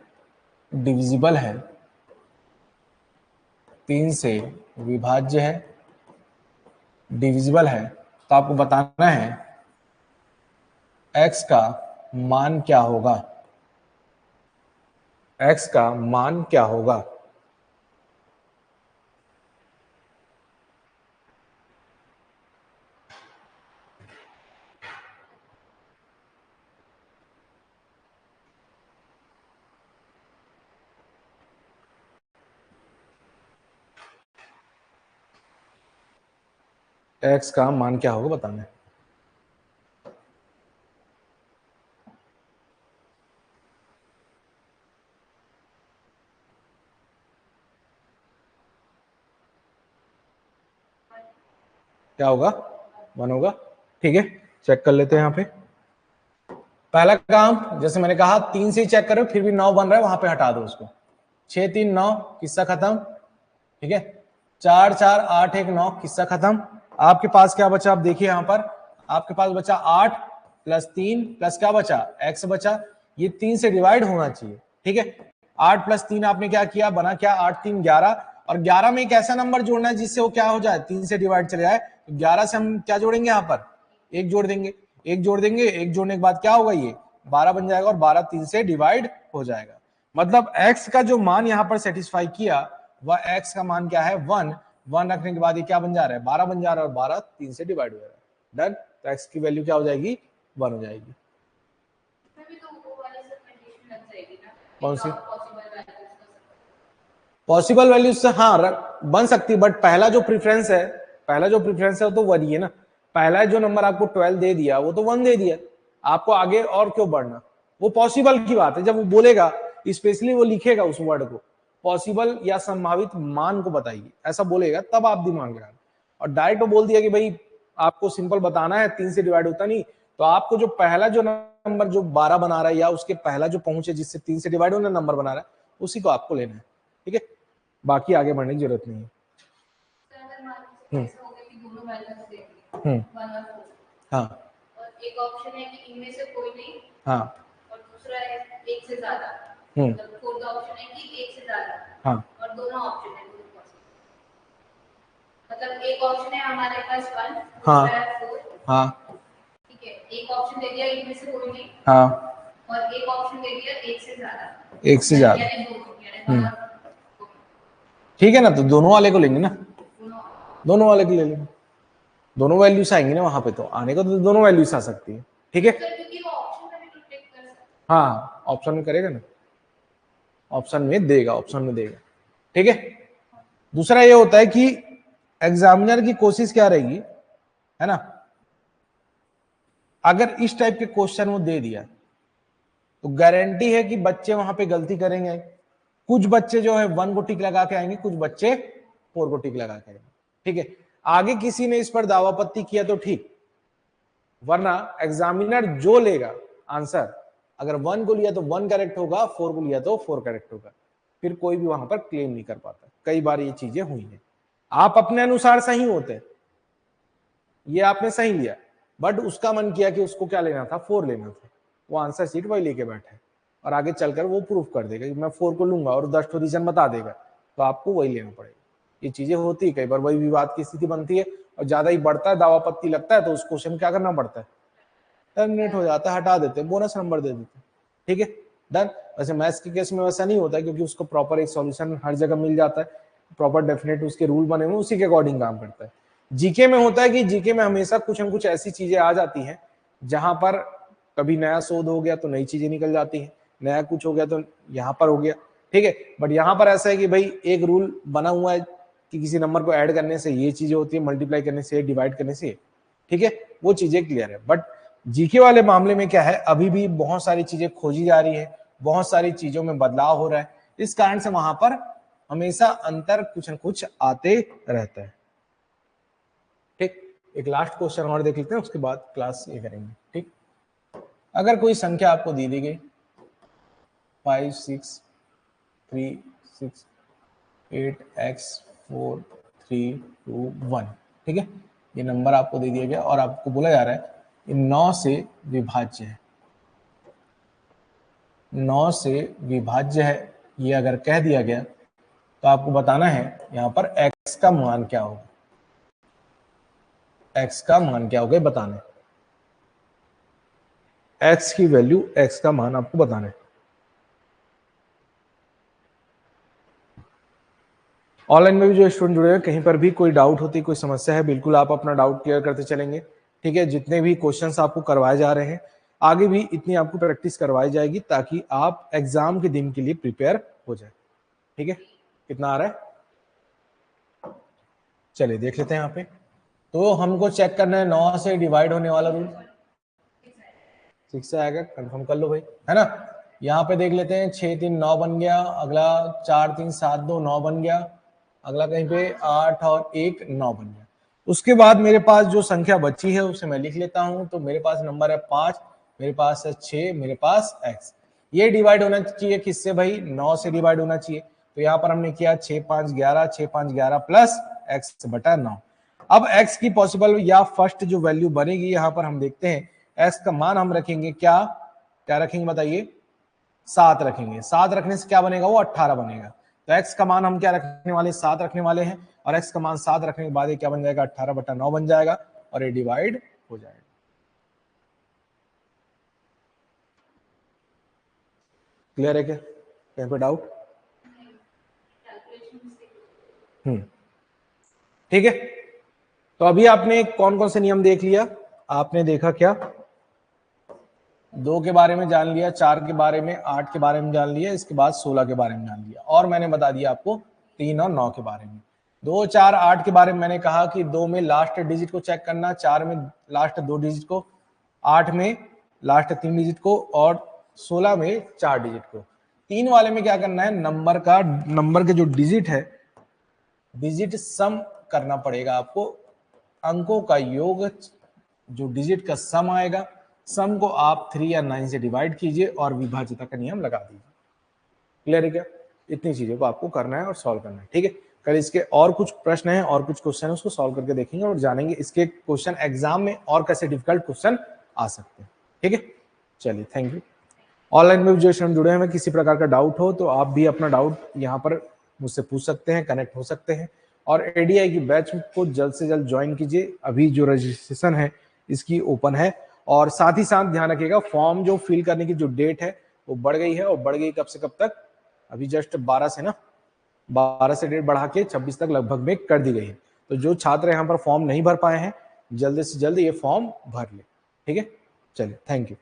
डिविजिबल है, 3 से विभाज्य है, डिविजिबल है, तो आपको बताना है x का मान क्या होगा, x का मान क्या होगा। x का मान क्या होगा बताना है। क्या होगा, 1 होगा। ठीक है, चेक कर लेते हैं यहाँ पे। पहला काम जैसे मैंने कहा 3 से ही चेक करो, फिर भी 9 बन रहा है वहां पे हटा दो उसको, 6 3 9 किस्सा खत्म। ठीक है, 4 4 8 1 9 किस्सा खत्म। आपके पास क्या बचा, आप देखिए यहाँ पर आपके पास बचा 8 प्लस 3 प्लस क्या बचा, x बचा, ये 3 से डिवाइड होना चाहिए। ठीक है, 8 प्लस 3 आपने क्या किया, बना क्या, 8 3 11, और 11 में एक ऐसा नंबर जोड़ना है जिससे वो क्या हो जाए, 3 से डिवाइड चले जाए। 11 से हम क्या जोड़ेंगे, यहाँ पर 1 जोड़ देंगे, 1 जोड़ देंगे, 1 जोड़ने के बाद क्या होगा, ये 12 बन जाएगा, और 12 3 से डिवाइड हो जाएगा। मतलब x का जो मान यहाँ पर सेटिस्फाई किया वह x का मान क्या है, 1 1 रखने के बाद ये क्या बन जा रहा है, 12 बन जा रहा है, और 12 3 से डिवाइड हो रहा है। डन, तो x की वैल्यू क्या हो जाएगी, 1 हो जाएगी। कौन सी पॉसिबल वैल्यूज से, हाँ बन सकती है, बट पहला जो प्रेफरेंस है वो तो 1 ही है ना। पहला जो नंबर आपको 12 दे दिया वो तो 1 दे दिया, आपको आगे और क्यों बढ़ना, वो पॉसिबल की बात है। जब वो बोलेगा स्पेशली वो लिखेगा उस वर्ड को, पॉसिबल या संभावित मान को बताइए, ऐसा बोलेगा तब आप दिमाग लगाना। और डायरेक्ट वो बोल दिया कि भाई आपको सिंपल बताना है, 3 से डिवाइड होता नहीं, तो आपको जो पहला जो नंबर जो 12 बना रहा है या उसके पहला जो पहुंचे जिससे 3 से डिवाइड होना नंबर बना रहा है, उसी को आपको लेना है। ठीक है, बाकी आगे बढ़ने की जरूरत नहीं है। हाँ, और एक ऑप्शन है कि इनमें से कोई नहीं, हाँ, और दूसरा है एक से ज्यादा, मतलब फोर्थ ऑप्शन है कि एक से ज्यादा, हाँ, और दोनों ऑप्शन है, मतलब एक ऑप्शन है हमारे पास 1, हाँ, दूसरा है 4, हाँ, ठीक है, एक ऑप्शन दे दिया इनमें से कोई नहीं, हाँ, और एक ऑप्शन दे दिया एक से ज्यादा, यानी दो, ठीक है ना, तो दोनों वाले को लेंगे ना, दोनों वाले को ले लेंगे, दोनों वैल्यूज आएंगे ना वहां पे, तो आने को तो दोनों वैल्यूज आ सकती है। ठीक है, हाँ ऑप्शन में करेगा ना, ऑप्शन में देगा। ठीक है, दूसरा ये होता है कि एग्जामिनर की कोशिश क्या रहेगी, है ना, अगर इस टाइप के क्वेश्चन वो दे दिया तो गारंटी है कि बच्चे वहां पे गलती करेंगे। कुछ बच्चे जो है 1 को टिक लगा के आएंगे, कुछ बच्चे 4 को टिक लगा के आएंगे। ठीक है, आगे किसी ने इस पर दावापत्ती किया तो ठीक, वरना एग्जामिनर जो लेगा आंसर, अगर 1 को लिया तो 1 करेक्ट होगा, 4 को लिया तो 4 करेक्ट होगा, फिर कोई भी वहां पर क्लेम नहीं कर पाता। कई बार ये चीजें हुई हैं, आप अपने अनुसार सही होते, ये आपने सही लिया, बट उसका मन किया कि उसको क्या लेना था, 4 लेना था, वो आंसर शीट वही लेके बैठा है, और आगे चलकर वो प्रूफ कर देगा कि मैं 4 को लूंगा और 10 रीजन बता देगा, तो आपको वही लेना पड़ेगा। ये चीजें होती है, कई बार वही विवाद की स्थिति बनती है, और ज्यादा ही बढ़ता है, दावापत्ती लगता है, तो उस क्वेश्चन क्या करना पड़ता है, टर्मिनेट हो जाता है, हटा देते हैं, बोनस नंबर दे देते हैं। ठीक है, डन। वैसे मैथ्स के केस में वैसा नहीं होता है, क्योंकि उसको प्रॉपर एक सॉल्यूशन हर जगह मिल जाता है, प्रॉपर डेफिनेट उसके रूल बने हुए, उसी के अकॉर्डिंग काम करता है। जीके में होता है कि जीके में हमेशा कुछ न कुछ ऐसी चीजें आ जाती हैं जहां पर कभी नया शोध हो गया तो नई चीजें निकल जाती हैं, नया कुछ हो गया तो यहाँ पर हो गया, ठीक है। बट यहाँ पर ऐसा है कि भाई एक रूल बना हुआ है कि किसी नंबर को ऐड करने से ये चीजें होती है, मल्टीप्लाई करने से, डिवाइड करने से, ठीक है, वो चीजें क्लियर है। बट जीके वाले मामले में क्या है, अभी भी बहुत सारी चीजें खोजी जा रही है, बहुत सारी चीजों में बदलाव हो रहा है, इस कारण से वहां पर हमेशा अंतर कुछ न कुछ आते रहता है, ठीक। एक लास्ट क्वेश्चन और देख लेते हैं, उसके बाद क्लास ये करेंगे, ठीक। अगर कोई संख्या आपको दी गई 5 6 3 6 8 x 4 3 2 1, ठीक है, ये नंबर आपको दे दिया गया और आपको बोला जा रहा है ये 9 से विभाज्य है, 9 से विभाज्य है, ये अगर कह दिया गया तो आपको बताना है यहां पर x का मान क्या होगा, x का मान क्या होगा बताना है, x की वैल्यू, x का मान आपको बताना है। ऑनलाइन में भी जो स्टूडेंट जुड़े हैं, कहीं पर भी कोई डाउट होती, कोई समस्या है, बिल्कुल आप अपना डाउट क्लियर करते चलेंगे, ठीक है। जितने भी क्वेश्चंस आपको करवाए जा रहे हैं, आगे भी इतनी आपको प्रैक्टिस करवाई जाएगी ताकि आप एग्जाम के दिन के लिए प्रिपेयर हो जाए, ठीक है। कितना आ रहा है, चलिए देख लेते हैं यहाँ पे। तो हमको चेक करना है 9 से डिवाइड होने वाला रूल 6 से आएगा, कंफर्म कर लो भाई, है ना। यहाँ पे देख लेते हैं 6 3 9 बन गया, अगला 4 3 7 2 9 बन गया, अगला कहीं पे 8 और 1 9 बन गया। उसके बाद मेरे पास जो संख्या बची है उसे मैं लिख लेता हूं। तो मेरे पास नंबर है 5, मेरे पास है 6, मेरे पास x, ये डिवाइड होना चाहिए किससे भाई, 9 से डिवाइड होना चाहिए। तो यहाँ पर हमने किया 6 5 11, 6 5 11 प्लस x बटा 9। अब x की पॉसिबल या फर्स्ट जो वैल्यू बनेगी यहाँ पर हम देखते हैं, x का मान हम रखेंगे क्या रखेंगे बताइए, 7 रखेंगे। 7 रखने से क्या बनेगा, वो 18 बनेगा। तो x का मान हम क्या रखने वाले, 7 रखने वाले हैं, और x का मान 7 रखने के बाद ये क्या बन जाएगा, 18 बटा 9 बन जाएगा और ये डिवाइड हो जाएगा। क्लियर है क्या, कहीं पे डाउट? ठीक है। तो अभी आपने कौन कौन से नियम देख लिया, आपने देखा क्या, 2 के बारे में जान लिया, 4 के बारे में, 8 के बारे में जान लिया, इसके बाद 16 के बारे में जान लिया, और मैंने बता दिया आपको 3 और 9 के बारे में। 2 4 8 के बारे में मैंने कहा कि 2 में लास्ट डिजिट को चेक करना, 4 में लास्ट 2 डिजिट को, 8 में लास्ट 3 डिजिट को, और 16 में 4 डिजिट को। 3 वाले में क्या करना है, नंबर के जो डिजिट है, डिजिट सम करना पड़ेगा आपको, अंकों का योग, जो डिजिट का सम आएगा, सम को आप 3 या 9 से डिवाइड कीजिए और विभाज्यता का नियम लगा दीजिए। क्लियर है क्या, इतनी चीजों को आपको करना है और सॉल्व करना है, ठीक है। कल इसके और कुछ प्रश्न हैं और कुछ क्वेश्चन है, उसको सॉल्व करके देखेंगे और जानेंगे इसके क्वेश्चन एग्जाम में और कैसे डिफिकल्ट क्वेश्चन आ सकते हैं, ठीक है। चलिए, थैंक यू। ऑनलाइन में जो स्टूडेंट जुड़े हैं, किसी प्रकार का डाउट हो तो आप भी अपना डाउट यहाँ पर मुझसे पूछ सकते हैं, कनेक्ट हो सकते हैं। और एडीआई की बैच को जल्द से जल्द ज्वाइन कीजिए, अभी जो रजिस्ट्रेशन है इसकी ओपन है। और साथ ही साथ ध्यान रखिएगा, फॉर्म जो फिल करने की जो डेट है वो बढ़ गई है, और बढ़ गई कब से कब तक, अभी जस्ट 12 से ना, 12 से डेट बढ़ा के 26 तक लगभग में कर दी गई है। तो जो छात्र यहाँ पर फॉर्म नहीं भर पाए हैं, जल्द से जल्द ये फॉर्म भर ले, ठीक है। चलिए, थैंक यू।